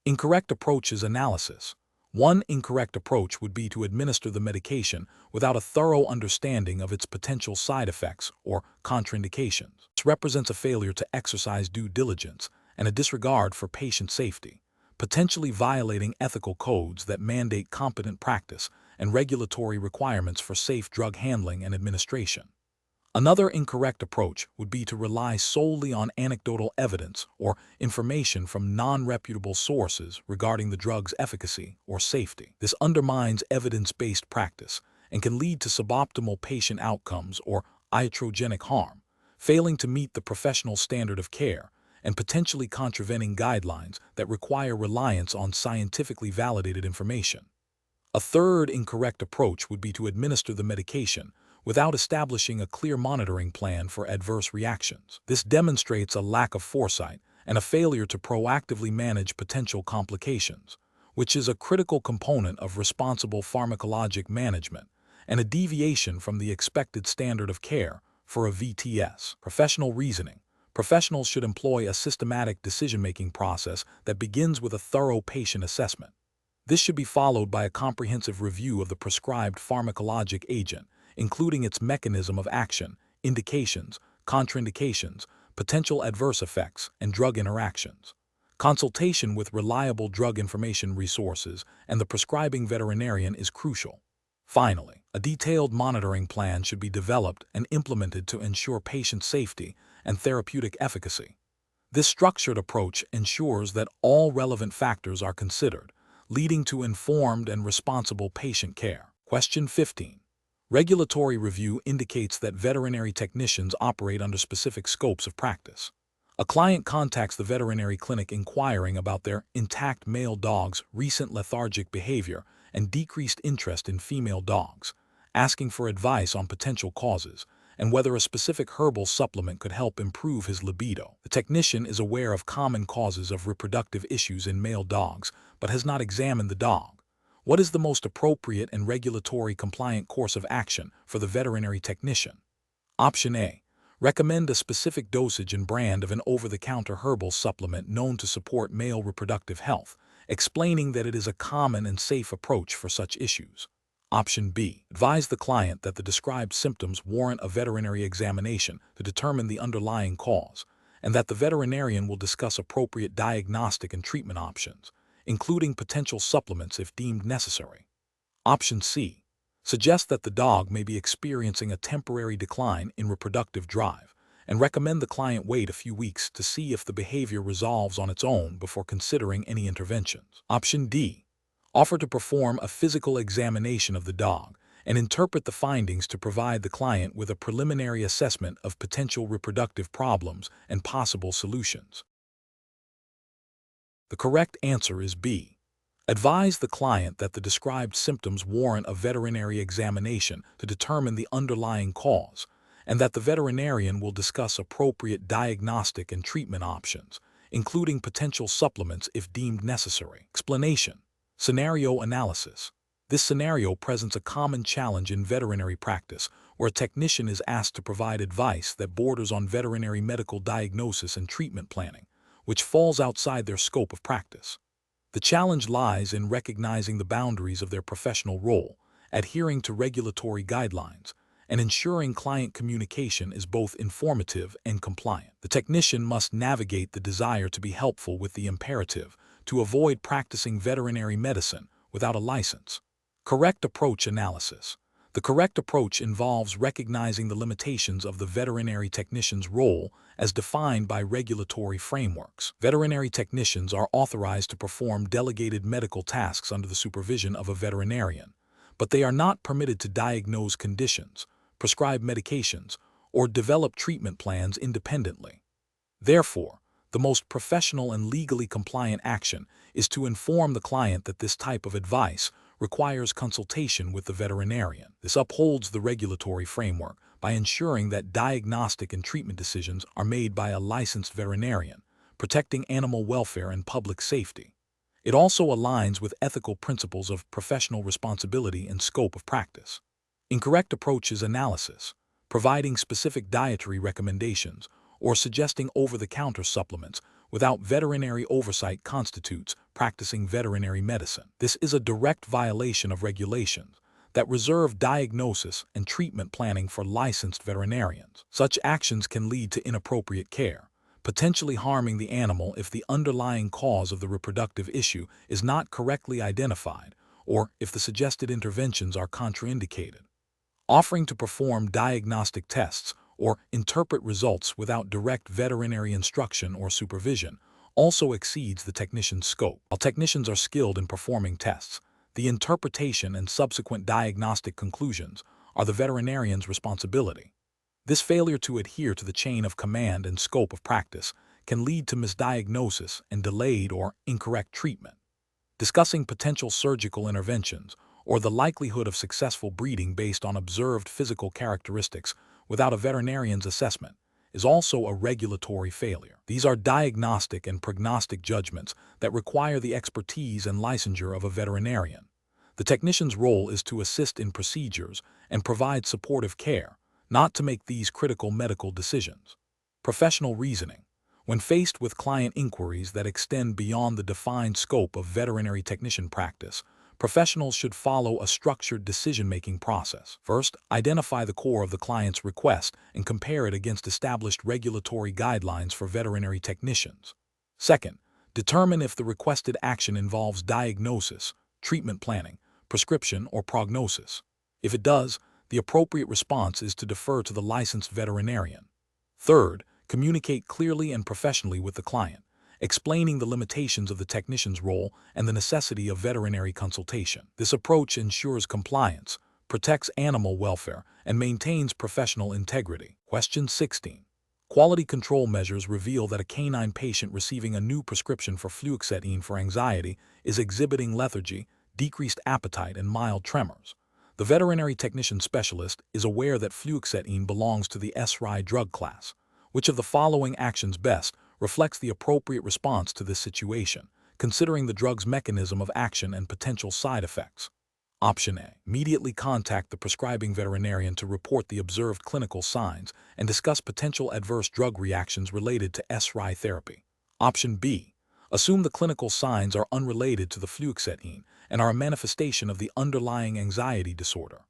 Incorrect approaches analysis. One incorrect approach would be to administer the medication without a thorough understanding of its potential side effects or contraindications. This represents a failure to exercise due diligence and a disregard for patient safety, potentially violating ethical codes that mandate competent practice and regulatory requirements for safe drug handling and administration. Another incorrect approach would be to rely solely on anecdotal evidence or information from non-reputable sources regarding the drug's efficacy or safety. This undermines evidence-based practice and can lead to suboptimal patient outcomes or iatrogenic harm, failing to meet the professional standard of care, and potentially contravening guidelines that require reliance on scientifically validated information. A third incorrect approach would be to administer the medication without establishing a clear monitoring plan for adverse reactions. This demonstrates a lack of foresight and a failure to proactively manage potential complications, which is a critical component of responsible pharmacologic management and a deviation from the expected standard of care for a VTS. Professional reasoning. Professionals should employ a systematic decision-making process that begins with a thorough patient assessment. This should be followed by a comprehensive review of the prescribed pharmacologic agent, including its mechanism of action, indications, contraindications, potential adverse effects, and drug interactions. Consultation with reliable drug information resources and the prescribing veterinarian is crucial. Finally, a detailed monitoring plan should be developed and implemented to ensure patient safety and therapeutic efficacy. This structured approach ensures that all relevant factors are considered, leading to informed and responsible patient care. Question 15. Regulatory review indicates that veterinary technicians operate under specific scopes of practice. A client contacts the veterinary clinic inquiring about their intact male dog's recent lethargic behavior and decreased interest in female dogs, asking for advice on potential causes and whether a specific herbal supplement could help improve his libido. The technician is aware of common causes of reproductive issues in male dogs, but has not examined the dog. What is the most appropriate and regulatory compliant course of action for the veterinary technician? Option A. Recommend a specific dosage and brand of an over-the-counter herbal supplement known to support male reproductive health, explaining that it is a common and safe approach for such issues. Option B. Advise the client that the described symptoms warrant a veterinary examination to determine the underlying cause, and that the veterinarian will discuss appropriate diagnostic and treatment options, including potential supplements if deemed necessary. Option C. Suggest that the dog may be experiencing a temporary decline in reproductive drive, and recommend the client wait a few weeks to see if the behavior resolves on its own before considering any interventions. Option D. Offer to perform a physical examination of the dog and interpret the findings to provide the client with a preliminary assessment of potential reproductive problems and possible solutions. The correct answer is B. Advise the client that the described symptoms warrant a veterinary examination to determine the underlying cause, and that the veterinarian will discuss appropriate diagnostic and treatment options, including potential supplements if deemed necessary. Explanation. Scenario analysis. This scenario presents a common challenge in veterinary practice, where a technician is asked to provide advice that borders on veterinary medical diagnosis and treatment planning, which falls outside their scope of practice. The challenge lies in recognizing the boundaries of their professional role, adhering to regulatory guidelines, and ensuring client communication is both informative and compliant. The technician must navigate the desire to be helpful with the imperative to avoid practicing veterinary medicine without a license. Correct approach analysis. The correct approach involves recognizing the limitations of the veterinary technician's role as defined by regulatory frameworks. Veterinary technicians are authorized to perform delegated medical tasks under the supervision of a veterinarian, but they are not permitted to diagnose conditions, prescribe medications, or develop treatment plans independently. Therefore, the most professional and legally compliant action is to inform the client that this type of advice requires consultation with the veterinarian. This upholds the regulatory framework by ensuring that diagnostic and treatment decisions are made by a licensed veterinarian, protecting animal welfare and public safety. It also aligns with ethical principles of professional responsibility and scope of practice. Incorrect approach is analysis, providing specific dietary recommendations or suggesting over-the-counter supplements without veterinary oversight constitutes practicing veterinary medicine. This is a direct violation of regulations that reserve diagnosis and treatment planning for licensed veterinarians. Such actions can lead to inappropriate care, potentially harming the animal if the underlying cause of the reproductive issue is not correctly identified or if the suggested interventions are contraindicated. Offering to perform diagnostic tests or interpret results without direct veterinary instruction or supervision also exceeds the technician's scope. While technicians are skilled in performing tests, The interpretation and subsequent diagnostic conclusions are the veterinarian's responsibility. This failure to adhere to the chain of command and scope of practice can lead to misdiagnosis and delayed or incorrect treatment. Discussing potential surgical interventions or the likelihood of successful breeding based on observed physical characteristics without a veterinarian's assessment is also a regulatory failure. These are diagnostic and prognostic judgments that require the expertise and licensure of a veterinarian. The technician's role is to assist in procedures and provide supportive care, not to make these critical medical decisions. Professional reasoning. When faced with client inquiries that extend beyond the defined scope of veterinary technician practice, professionals should follow a structured decision-making process. First, identify the core of the client's request and compare it against established regulatory guidelines for veterinary technicians. Second, determine if the requested action involves diagnosis, treatment planning, prescription, or prognosis. If it does, the appropriate response is to defer to the licensed veterinarian. Third, communicate clearly and professionally with the client, explaining the limitations of the technician's role and the necessity of veterinary consultation. This approach ensures compliance, protects animal welfare, and maintains professional integrity. Question 16. Quality control measures reveal that a canine patient receiving a new prescription for fluoxetine for anxiety is exhibiting lethargy, decreased appetite, and mild tremors. The veterinary technician specialist is aware that fluoxetine belongs to the SRI drug class. Which of the following actions best reflects the appropriate response to this situation, considering the drug's mechanism of action and potential side effects? Option A. Immediately contact the prescribing veterinarian to report the observed clinical signs and discuss potential adverse drug reactions related to SRI therapy. Option B. Assume the clinical signs are unrelated to the fluoxetine and are a manifestation of the underlying anxiety disorder.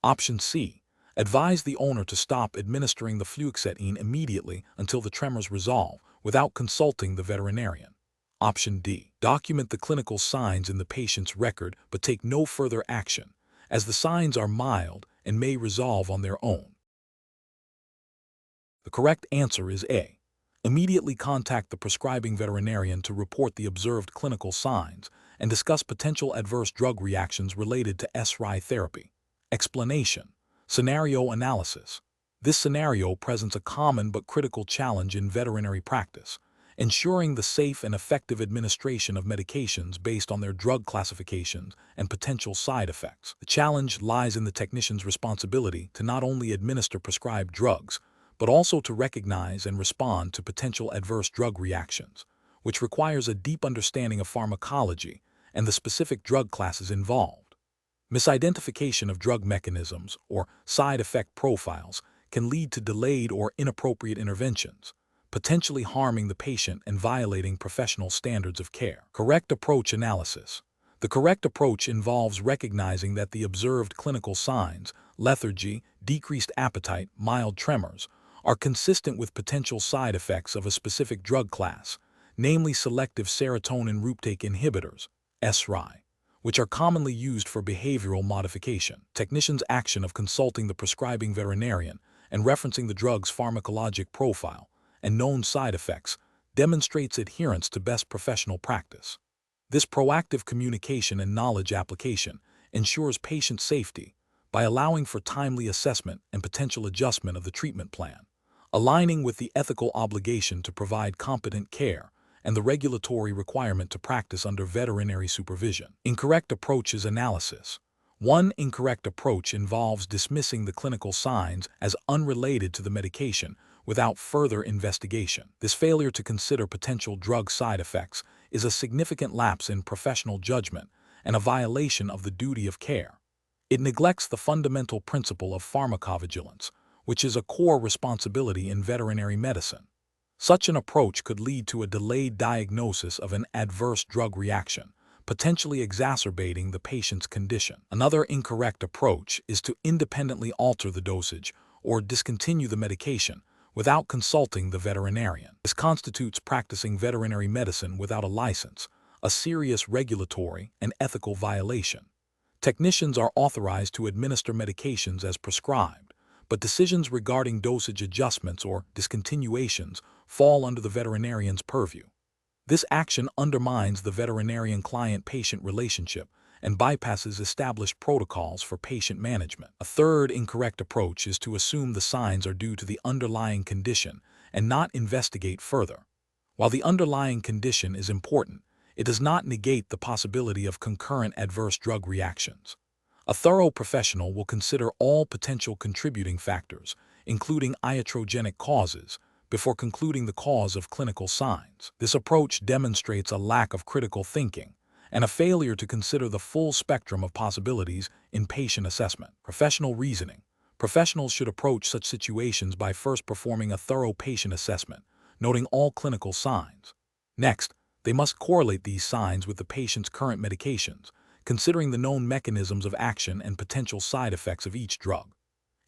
Option C. Advise the owner to stop administering the fluoxetine immediately until the tremors resolve without consulting the veterinarian. Option D. Document the clinical signs in the patient's record but take no further action, as the signs are mild and may resolve on their own. The correct answer is A. Immediately contact the prescribing veterinarian to report the observed clinical signs and discuss potential adverse drug reactions related to SRI therapy. Explanation. Scenario analysis. This scenario presents a common but critical challenge in veterinary practice, ensuring the safe and effective administration of medications based on their drug classifications and potential side effects. The challenge lies in the technician's responsibility to not only administer prescribed drugs, but also to recognize and respond to potential adverse drug reactions, which requires a deep understanding of pharmacology and the specific drug classes involved. Misidentification of drug mechanisms or side effect profiles can lead to delayed or inappropriate interventions, potentially harming the patient and violating professional standards of care. Correct approach analysis. The correct approach involves recognizing that the observed clinical signs, lethargy, decreased appetite, mild tremors, are consistent with potential side effects of a specific drug class, namely selective serotonin reuptake inhibitors, SRI, which are commonly used for behavioral modification. Technicians' action of consulting the prescribing veterinarian and referencing the drug's pharmacologic profile and known side effects demonstrates adherence to best professional practice. This proactive communication and knowledge application ensures patient safety by allowing for timely assessment and potential adjustment of the treatment plan, aligning with the ethical obligation to provide competent care and the regulatory requirement to practice under veterinary supervision. Incorrect approaches analysis. One incorrect approach involves dismissing the clinical signs as unrelated to the medication without further investigation. This failure to consider potential drug side effects is a significant lapse in professional judgment and a violation of the duty of care. It neglects the fundamental principle of pharmacovigilance, which is a core responsibility in veterinary medicine. Such an approach could lead to a delayed diagnosis of an adverse drug reaction, potentially exacerbating the patient's condition. Another incorrect approach is to independently alter the dosage or discontinue the medication without consulting the veterinarian. This constitutes practicing veterinary medicine without a license, a serious regulatory and ethical violation. Technicians are authorized to administer medications as prescribed, but decisions regarding dosage adjustments or discontinuations fall under the veterinarian's purview. This action undermines the veterinarian-client-patient relationship and bypasses established protocols for patient management. A third incorrect approach is to assume the signs are due to the underlying condition and not investigate further. While the underlying condition is important, it does not negate the possibility of concurrent adverse drug reactions. A thorough professional will consider all potential contributing factors, including iatrogenic causes, before concluding the cause of clinical signs. This approach demonstrates a lack of critical thinking and a failure to consider the full spectrum of possibilities in patient assessment. Professional reasoning. Professionals should approach such situations by first performing a thorough patient assessment, noting all clinical signs. Next, they must correlate these signs with the patient's current medications, considering the known mechanisms of action and potential side effects of each drug.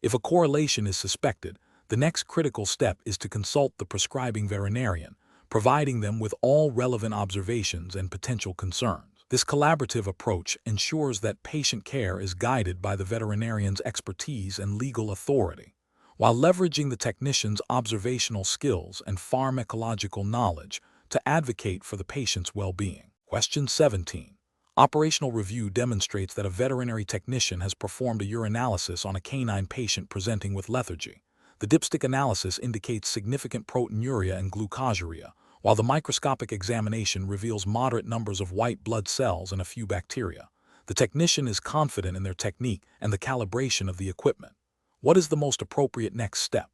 If a correlation is suspected, the next critical step is to consult the prescribing veterinarian, providing them with all relevant observations and potential concerns. This collaborative approach ensures that patient care is guided by the veterinarian's expertise and legal authority, while leveraging the technician's observational skills and pharmacological knowledge to advocate for the patient's well-being. Question 17. Operational review demonstrates that a veterinary technician has performed a urinalysis on a canine patient presenting with lethargy. The dipstick analysis indicates significant proteinuria and glucosuria, while the microscopic examination reveals moderate numbers of white blood cells and a few bacteria. The technician is confident in their technique and the calibration of the equipment. What is the most appropriate next step?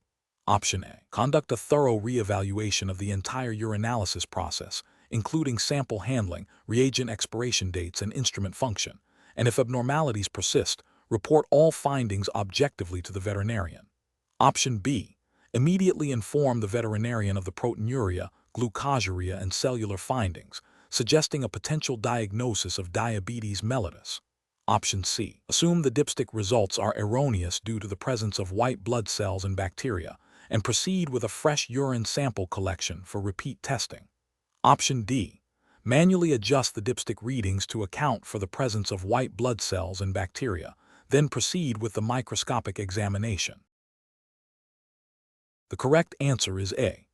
Option A. Conduct a thorough reevaluation of the entire urinalysis process, including sample handling, reagent expiration dates, and instrument function, and if abnormalities persist, report all findings objectively to the veterinarian. Option B. Immediately inform the veterinarian of the proteinuria, glucosuria, and cellular findings, suggesting a potential diagnosis of diabetes mellitus. Option C. Assume the dipstick results are erroneous due to the presence of white blood cells and bacteria, and proceed with a fresh urine sample collection for repeat testing. Option D. Manually adjust the dipstick readings to account for the presence of white blood cells and bacteria, then proceed with the microscopic examination. The correct answer is A.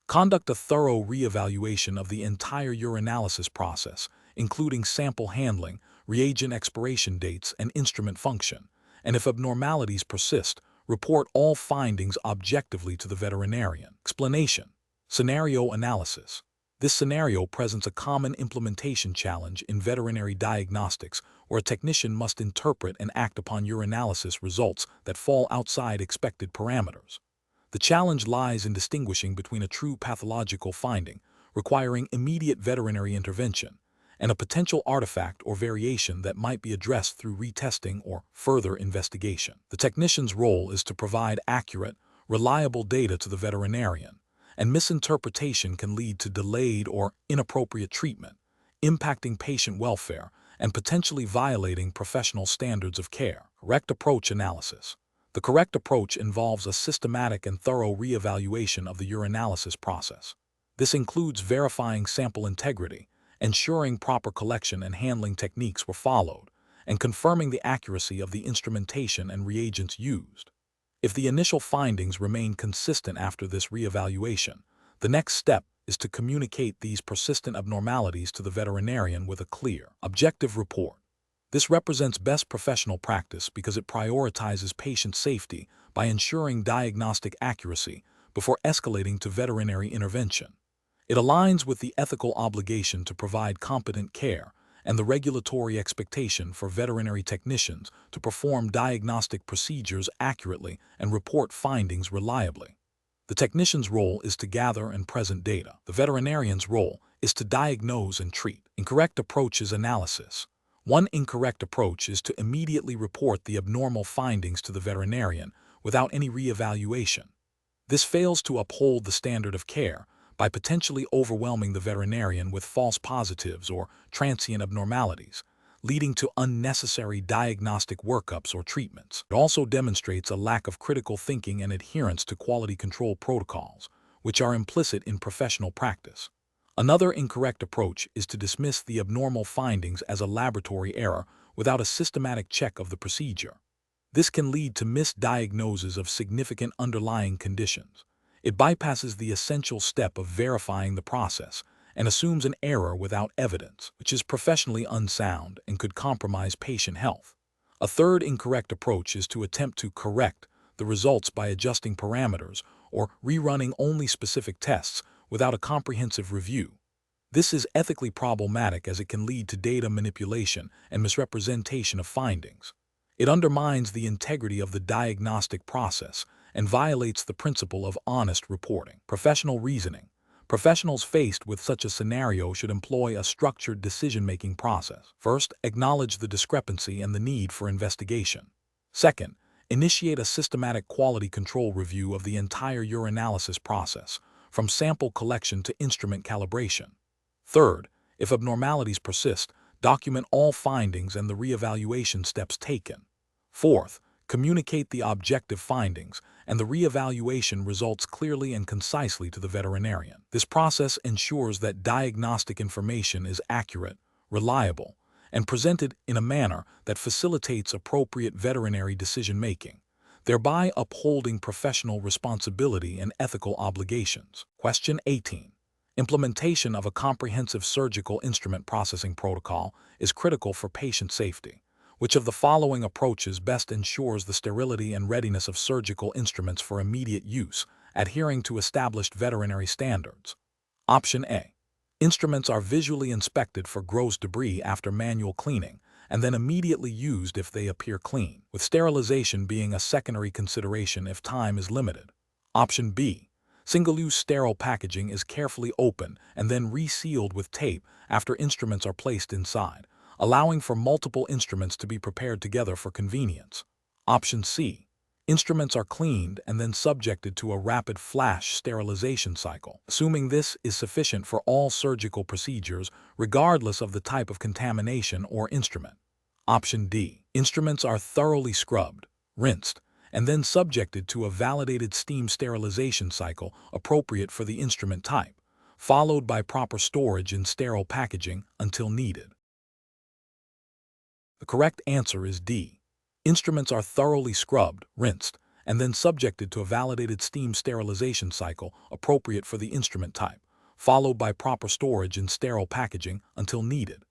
Conduct a thorough reevaluation of the entire urinalysis process, including sample handling, reagent expiration dates, and instrument function, and if abnormalities persist, report all findings objectively to the veterinarian. Explanation. Scenario analysis. This scenario presents a common implementation challenge in veterinary diagnostics where a technician must interpret and act upon urinalysis results that fall outside expected parameters. The challenge lies in distinguishing between a true pathological finding, requiring immediate veterinary intervention, and a potential artifact or variation that might be addressed through retesting or further investigation. The technician's role is to provide accurate, reliable data to the veterinarian, and misinterpretation can lead to delayed or inappropriate treatment, impacting patient welfare and potentially violating professional standards of care. Correct approach analysis. The correct approach involves a systematic and thorough reevaluation of the urinalysis process. This includes verifying sample integrity, ensuring proper collection and handling techniques were followed, and confirming the accuracy of the instrumentation and reagents used. If the initial findings remain consistent after this reevaluation, the next step is to communicate these persistent abnormalities to the veterinarian with a clear, objective report. This represents best professional practice because it prioritizes patient safety by ensuring diagnostic accuracy before escalating to veterinary intervention. It aligns with the ethical obligation to provide competent care and the regulatory expectation for veterinary technicians to perform diagnostic procedures accurately and report findings reliably. The technician's role is to gather and present data. The veterinarian's role is to diagnose and treat. Incorrect approach is analysis. One incorrect approach is to immediately report the abnormal findings to the veterinarian without any reevaluation. This fails to uphold the standard of care by potentially overwhelming the veterinarian with false positives or transient abnormalities, leading to unnecessary diagnostic workups or treatments. It also demonstrates a lack of critical thinking and adherence to quality control protocols, which are implicit in professional practice. Another incorrect approach is to dismiss the abnormal findings as a laboratory error without a systematic check of the procedure. This can lead to misdiagnoses of significant underlying conditions. It bypasses the essential step of verifying the process and assumes an error without evidence, which is professionally unsound and could compromise patient health. A third incorrect approach is to attempt to correct the results by adjusting parameters or rerunning only specific tests without a comprehensive review. This is ethically problematic as it can lead to data manipulation and misrepresentation of findings. It undermines the integrity of the diagnostic process and violates the principle of honest reporting. Professional reasoning. Professionals faced with such a scenario should employ a structured decision-making process. First, acknowledge the discrepancy and the need for investigation. Second, initiate a systematic quality control review of the entire urinalysis process, from sample collection to instrument calibration. Third, if abnormalities persist, document all findings and the reevaluation steps taken. Fourth, communicate the objective findings and the reevaluation results clearly and concisely to the veterinarian. This process ensures that diagnostic information is accurate, reliable, and presented in a manner that facilitates appropriate veterinary decision-making, thereby upholding professional responsibility and ethical obligations. Question 18. Implementation of a comprehensive surgical instrument processing protocol is critical for patient safety. Which of the following approaches best ensures the sterility and readiness of surgical instruments for immediate use, adhering to established veterinary standards? Option A. Instruments are visually inspected for gross debris after manual cleaning, and then immediately used if they appear clean, with sterilization being a secondary consideration if time is limited. Option B. Single-use sterile packaging is carefully opened and then resealed with tape after instruments are placed inside, allowing for multiple instruments to be prepared together for convenience. Option C. Instruments are cleaned and then subjected to a rapid flash sterilization cycle, assuming this is sufficient for all surgical procedures regardless of the type of contamination or instrument. Option D. Instruments are thoroughly scrubbed, rinsed, and then subjected to a validated steam sterilization cycle appropriate for the instrument type, followed by proper storage in sterile packaging until needed. The correct answer is D. Instruments are thoroughly scrubbed, rinsed, and then subjected to a validated steam sterilization cycle appropriate for the instrument type, followed by proper storage in sterile packaging until needed.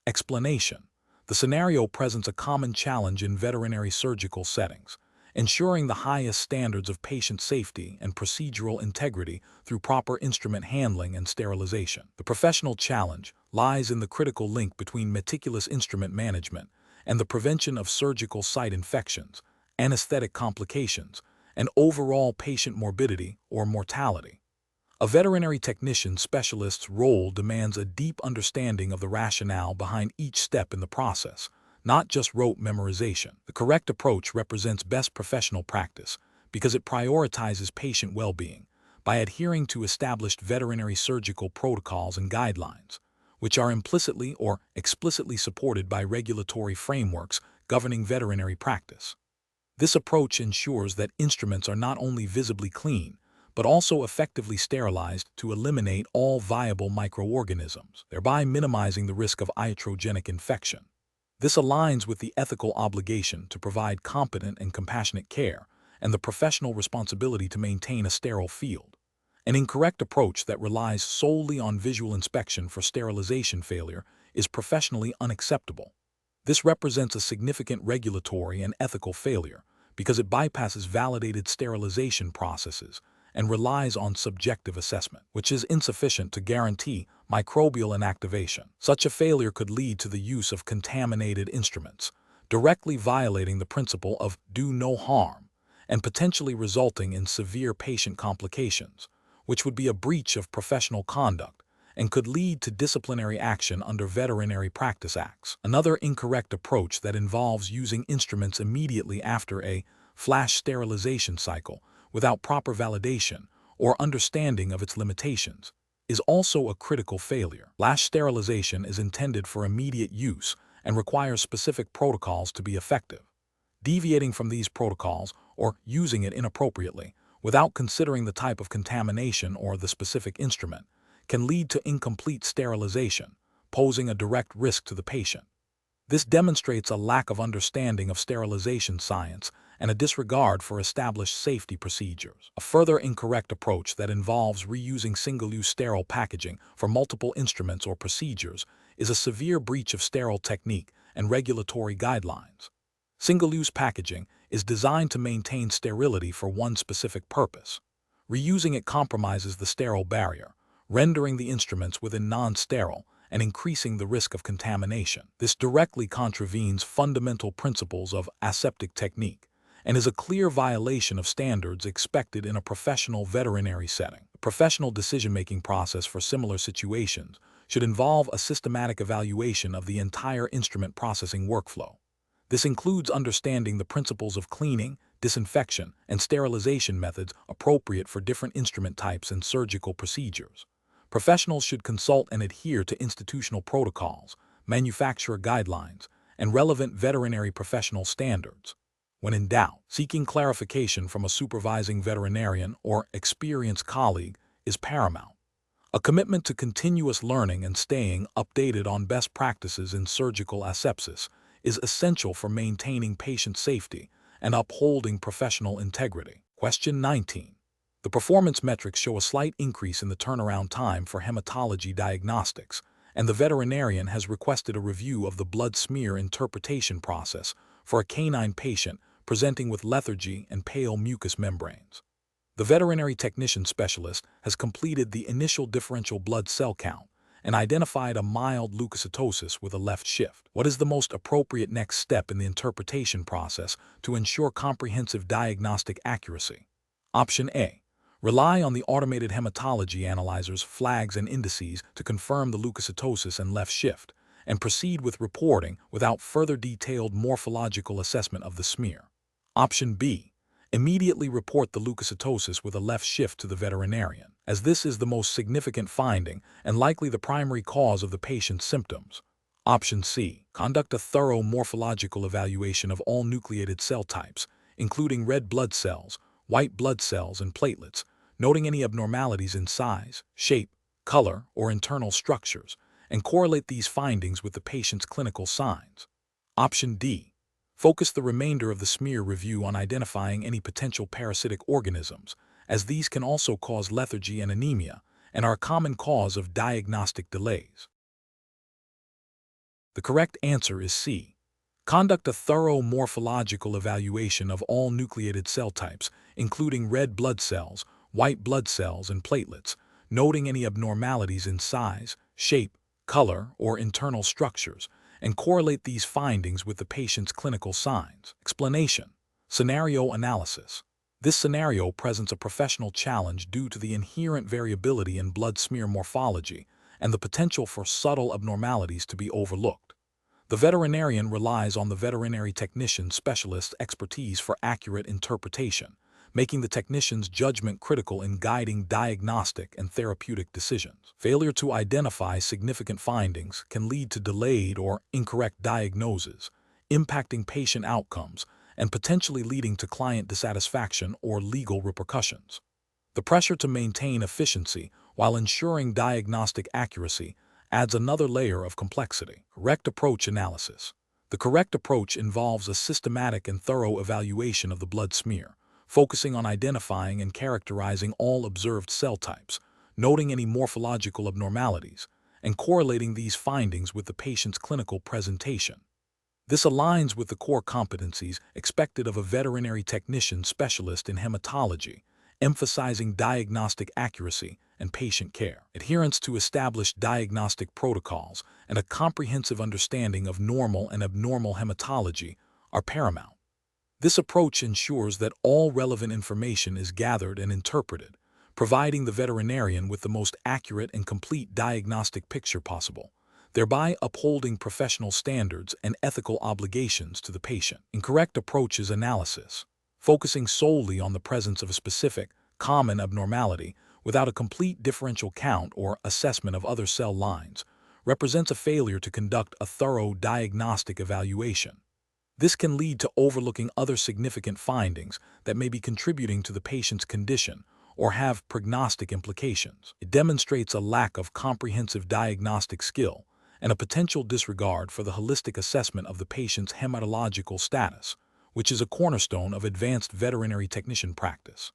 Explanation. The scenario presents a common challenge in veterinary surgical settings, ensuring the highest standards of patient safety and procedural integrity through proper instrument handling and sterilization. The professional challenge lies in the critical link between meticulous instrument management and the prevention of surgical site infections, anesthetic complications, and overall patient morbidity or mortality. A veterinary technician specialist's role demands a deep understanding of the rationale behind each step in the process, not just rote memorization. The correct approach represents best professional practice because it prioritizes patient well-being by adhering to established veterinary surgical protocols and guidelines, which are implicitly or explicitly supported by regulatory frameworks governing veterinary practice. This approach ensures that instruments are not only visibly clean, but also effectively sterilized to eliminate all viable microorganisms, thereby minimizing the risk of iatrogenic infection. This aligns with the ethical obligation to provide competent and compassionate care and the professional responsibility to maintain a sterile field. An incorrect approach that relies solely on visual inspection for sterilization failure is professionally unacceptable. This represents a significant regulatory and ethical failure because it bypasses validated sterilization processes and relies on subjective assessment, which is insufficient to guarantee microbial inactivation. Such a failure could lead to the use of contaminated instruments, directly violating the principle of do no harm and potentially resulting in severe patient complications, which would be a breach of professional conduct and could lead to disciplinary action under Veterinary Practice Acts. Another incorrect approach that involves using instruments immediately after a flash sterilization cycle without proper validation or understanding of its limitations is also a critical failure. Flash sterilization is intended for immediate use and requires specific protocols to be effective. Deviating from these protocols or using it inappropriately without considering the type of contamination or the specific instrument can lead to incomplete sterilization, posing a direct risk to the patient. This demonstrates a lack of understanding of sterilization science and a disregard for established safety procedures. A further incorrect approach that involves reusing single-use sterile packaging for multiple instruments or procedures is a severe breach of sterile technique and regulatory guidelines. Single-use packaging is designed to maintain sterility for one specific purpose. Reusing it compromises the sterile barrier, rendering the instruments within non-sterile and increasing the risk of contamination. This directly contravenes fundamental principles of aseptic technique and is a clear violation of standards expected in a professional veterinary setting. The professional decision-making process for similar situations should involve a systematic evaluation of the entire instrument processing workflow. This includes understanding the principles of cleaning, disinfection, and sterilization methods appropriate for different instrument types and surgical procedures. Professionals should consult and adhere to institutional protocols, manufacturer guidelines, and relevant veterinary professional standards. When in doubt, seeking clarification from a supervising veterinarian or experienced colleague is paramount. A commitment to continuous learning and staying updated on best practices in surgical asepsis is essential for maintaining patient safety and upholding professional integrity. Question 19. The performance metrics show a slight increase in the turnaround time for hematology diagnostics, and the veterinarian has requested a review of the blood smear interpretation process for a canine patient presenting with lethargy and pale mucous membranes. The veterinary technician specialist has completed the initial differential blood cell count and identified a mild leukocytosis with a left shift. What is the most appropriate next step in the interpretation process to ensure comprehensive diagnostic accuracy? Option A. Rely on the automated hematology analyzer's flags and indices to confirm the leukocytosis and left shift, and proceed with reporting without further detailed morphological assessment of the smear. Option B. Immediately report the leukocytosis with a left shift to the veterinarian, as this is the most significant finding and likely the primary cause of the patient's symptoms. Option C. Conduct a thorough morphological evaluation of all nucleated cell types, including red blood cells, white blood cells, and platelets, noting any abnormalities in size, shape, color, or internal structures, and correlate these findings with the patient's clinical signs. Option D. Focus the remainder of the smear review on identifying any potential parasitic organisms, as these can also cause lethargy and anemia and are a common cause of diagnostic delays. The correct answer is C. Conduct a thorough morphological evaluation of all nucleated cell types, including red blood cells, white blood cells, and platelets, noting any abnormalities in size, shape, color, or internal structures, and correlate these findings with the patient's clinical signs. Explanation. Scenario analysis. This scenario presents a professional challenge due to the inherent variability in blood smear morphology and the potential for subtle abnormalities to be overlooked. The veterinarian relies on the veterinary technician specialist's expertise for accurate interpretation, making the technician's judgment critical in guiding diagnostic and therapeutic decisions. Failure to identify significant findings can lead to delayed or incorrect diagnoses, impacting patient outcomes and potentially leading to client dissatisfaction or legal repercussions. The pressure to maintain efficiency while ensuring diagnostic accuracy adds another layer of complexity. Correct approach analysis. The correct approach involves a systematic and thorough evaluation of the blood smear, focusing on identifying and characterizing all observed cell types, noting any morphological abnormalities, and correlating these findings with the patient's clinical presentation. This aligns with the core competencies expected of a veterinary technician specialist in hematology, emphasizing diagnostic accuracy and patient care. Adherence to established diagnostic protocols and a comprehensive understanding of normal and abnormal hematology are paramount. This approach ensures that all relevant information is gathered and interpreted, providing the veterinarian with the most accurate and complete diagnostic picture possible, thereby upholding professional standards and ethical obligations to the patient. Incorrect approach is analysis. Focusing solely on the presence of a specific, common abnormality without a complete differential count or assessment of other cell lines represents a failure to conduct a thorough diagnostic evaluation. This can lead to overlooking other significant findings that may be contributing to the patient's condition or have prognostic implications. It demonstrates a lack of comprehensive diagnostic skill and a potential disregard for the holistic assessment of the patient's hematological status, which is a cornerstone of advanced veterinary technician practice.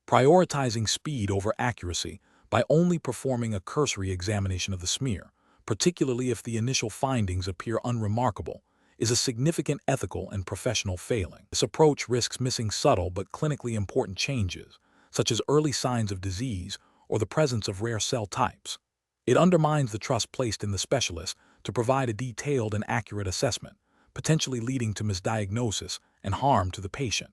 Prioritizing speed over accuracy by only performing a cursory examination of the smear, particularly if the initial findings appear unremarkable, is a significant ethical and professional failing. This approach risks missing subtle but clinically important changes, such as early signs of disease or the presence of rare cell types. It undermines the trust placed in the specialist to provide a detailed and accurate assessment, potentially leading to misdiagnosis and harm to the patient.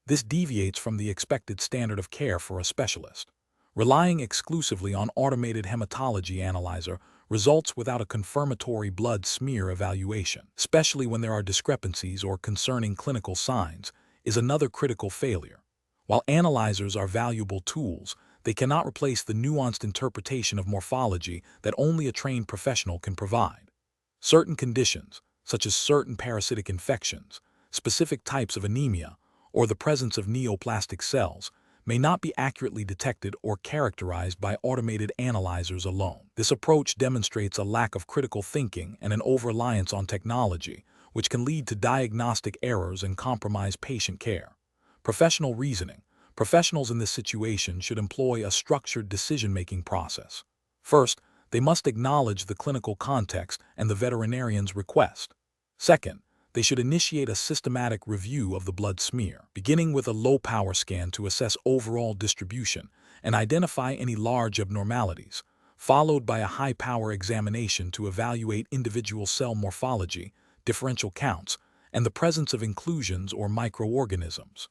This deviates from the expected standard of care for a specialist. Relying exclusively on automated hematology analyzer results without a confirmatory blood smear evaluation, especially when there are discrepancies or concerning clinical signs, is another critical failure. While analyzers are valuable tools, they cannot replace the nuanced interpretation of morphology that only a trained professional can provide. Certain conditions, such as certain parasitic infections, specific types of anemia, or the presence of neoplastic cells, may not be accurately detected or characterized by automated analyzers alone. This approach demonstrates a lack of critical thinking and an over-reliance on technology, which can lead to diagnostic errors and compromise patient care. Professional reasoning. Professionals in this situation should employ a structured decision-making process. First, they must acknowledge the clinical context and the veterinarian's request. Second, they should initiate a systematic review of the blood smear, beginning with a low-power scan to assess overall distribution and identify any large abnormalities, followed by a high-power examination to evaluate individual cell morphology, differential counts, and the presence of inclusions or microorganisms.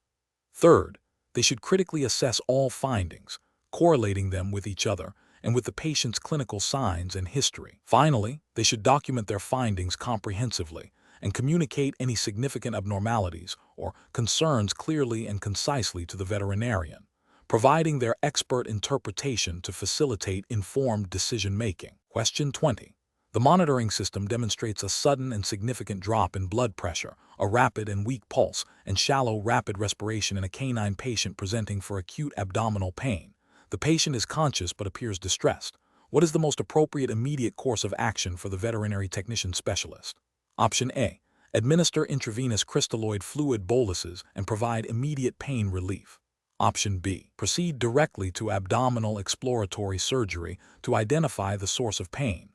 Third, they should critically assess all findings, correlating them with each other and with the patient's clinical signs and history. Finally, they should document their findings comprehensively and communicate any significant abnormalities or concerns clearly and concisely to the veterinarian, providing their expert interpretation to facilitate informed decision-making. Question 20. The monitoring system demonstrates a sudden and significant drop in blood pressure, a rapid and weak pulse, and shallow rapid respiration in a canine patient presenting for acute abdominal pain. The patient is conscious but appears distressed. What is the most appropriate immediate course of action for the veterinary technician specialist? Option A. Administer intravenous crystalloid fluid boluses and provide immediate pain relief. Option B. Proceed directly to abdominal exploratory surgery to identify the source of pain.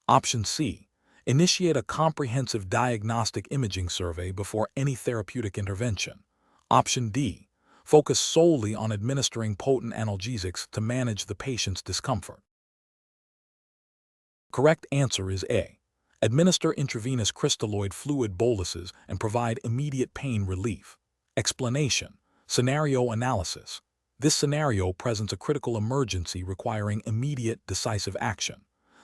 Option C. Initiate a comprehensive diagnostic imaging survey before any therapeutic intervention. Option D. Focus solely on administering potent analgesics to manage the patient's discomfort. Correct answer is A. Administer intravenous crystalloid fluid boluses and provide immediate pain relief. Explanation. Scenario analysis. This scenario presents a critical emergency requiring immediate, decisive action.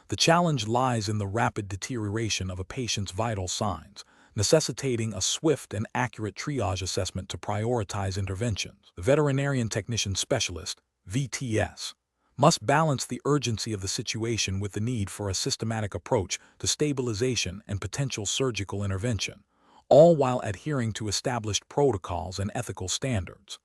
The challenge lies in the rapid deterioration of a patient's vital signs, necessitating a swift and accurate triage assessment to prioritize interventions. The veterinarian technician specialist, VTS, must balance the urgency of the situation with the need for a systematic approach to stabilization and potential surgical intervention, all while adhering to established protocols and ethical standards.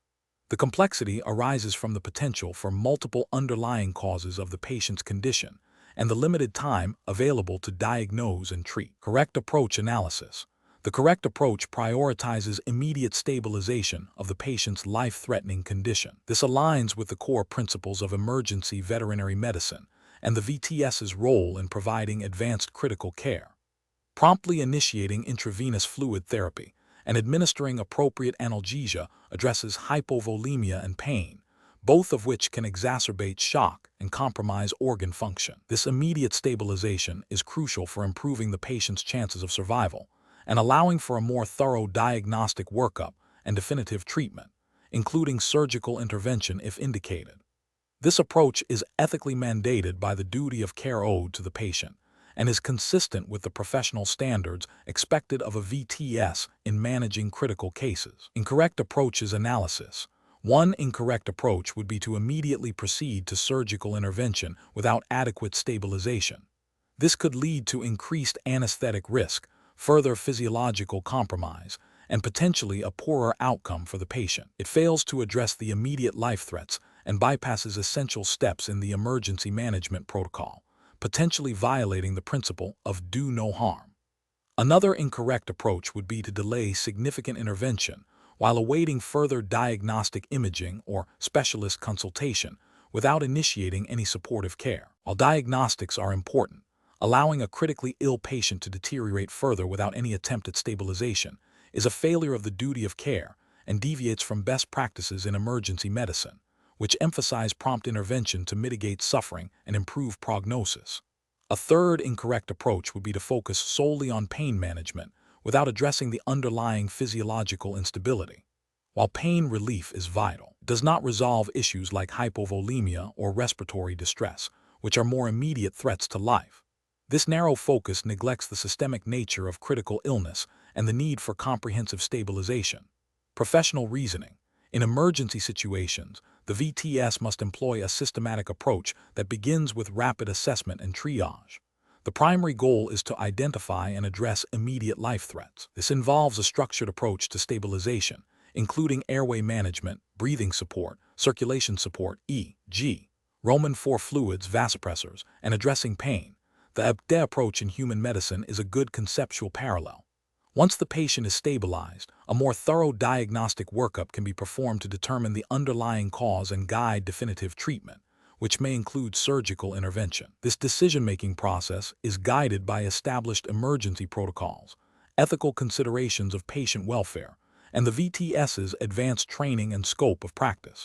The complexity arises from the potential for multiple underlying causes of the patient's condition and the limited time available to diagnose and treat. Correct approach analysis. The correct approach prioritizes immediate stabilization of the patient's life-threatening condition. This aligns with the core principles of emergency veterinary medicine and the VTS's role in providing advanced critical care. Promptly initiating intravenous fluid therapy and administering appropriate analgesia addresses hypovolemia and pain, both of which can exacerbate shock and compromise organ function. This immediate stabilization is crucial for improving the patient's chances of survival and allowing for a more thorough diagnostic workup and definitive treatment, including surgical intervention if indicated. This approach is ethically mandated by the duty of care owed to the patient and is consistent with the professional standards expected of a VTS in managing critical cases. Incorrect approach is analysis. One incorrect approach would be to immediately proceed to surgical intervention without adequate stabilization. This could lead to increased anesthetic risk, further physiological compromise, and potentially a poorer outcome for the patient. It fails to address the immediate life threats and bypasses essential steps in the emergency management protocol, potentially violating the principle of do no harm. Another incorrect approach would be to delay significant intervention while awaiting further diagnostic imaging or specialist consultation without initiating any supportive care. While diagnostics are important, allowing a critically ill patient to deteriorate further without any attempt at stabilization is a failure of the duty of care and deviates from best practices in emergency medicine, which emphasize prompt intervention to mitigate suffering and improve prognosis. A third incorrect approach would be to focus solely on pain management without addressing the underlying physiological instability. While pain relief is vital, it does not resolve issues like hypovolemia or respiratory distress, which are more immediate threats to life. This narrow focus neglects the systemic nature of critical illness and the need for comprehensive stabilization. Professional reasoning. In emergency situations, the VTS must employ a systematic approach that begins with rapid assessment and triage. The primary goal is to identify and address immediate life threats. This involves a structured approach to stabilization, including airway management, breathing support, circulation support, e.g., Roman IV fluids, vasopressors, and addressing pain. The EBD approach in human medicine is a good conceptual parallel. Once the patient is stabilized, a more thorough diagnostic workup can be performed to determine the underlying cause and guide definitive treatment, which may include surgical intervention. This decision-making process is guided by established emergency protocols, ethical considerations of patient welfare, and the VTS's advanced training and scope of practice.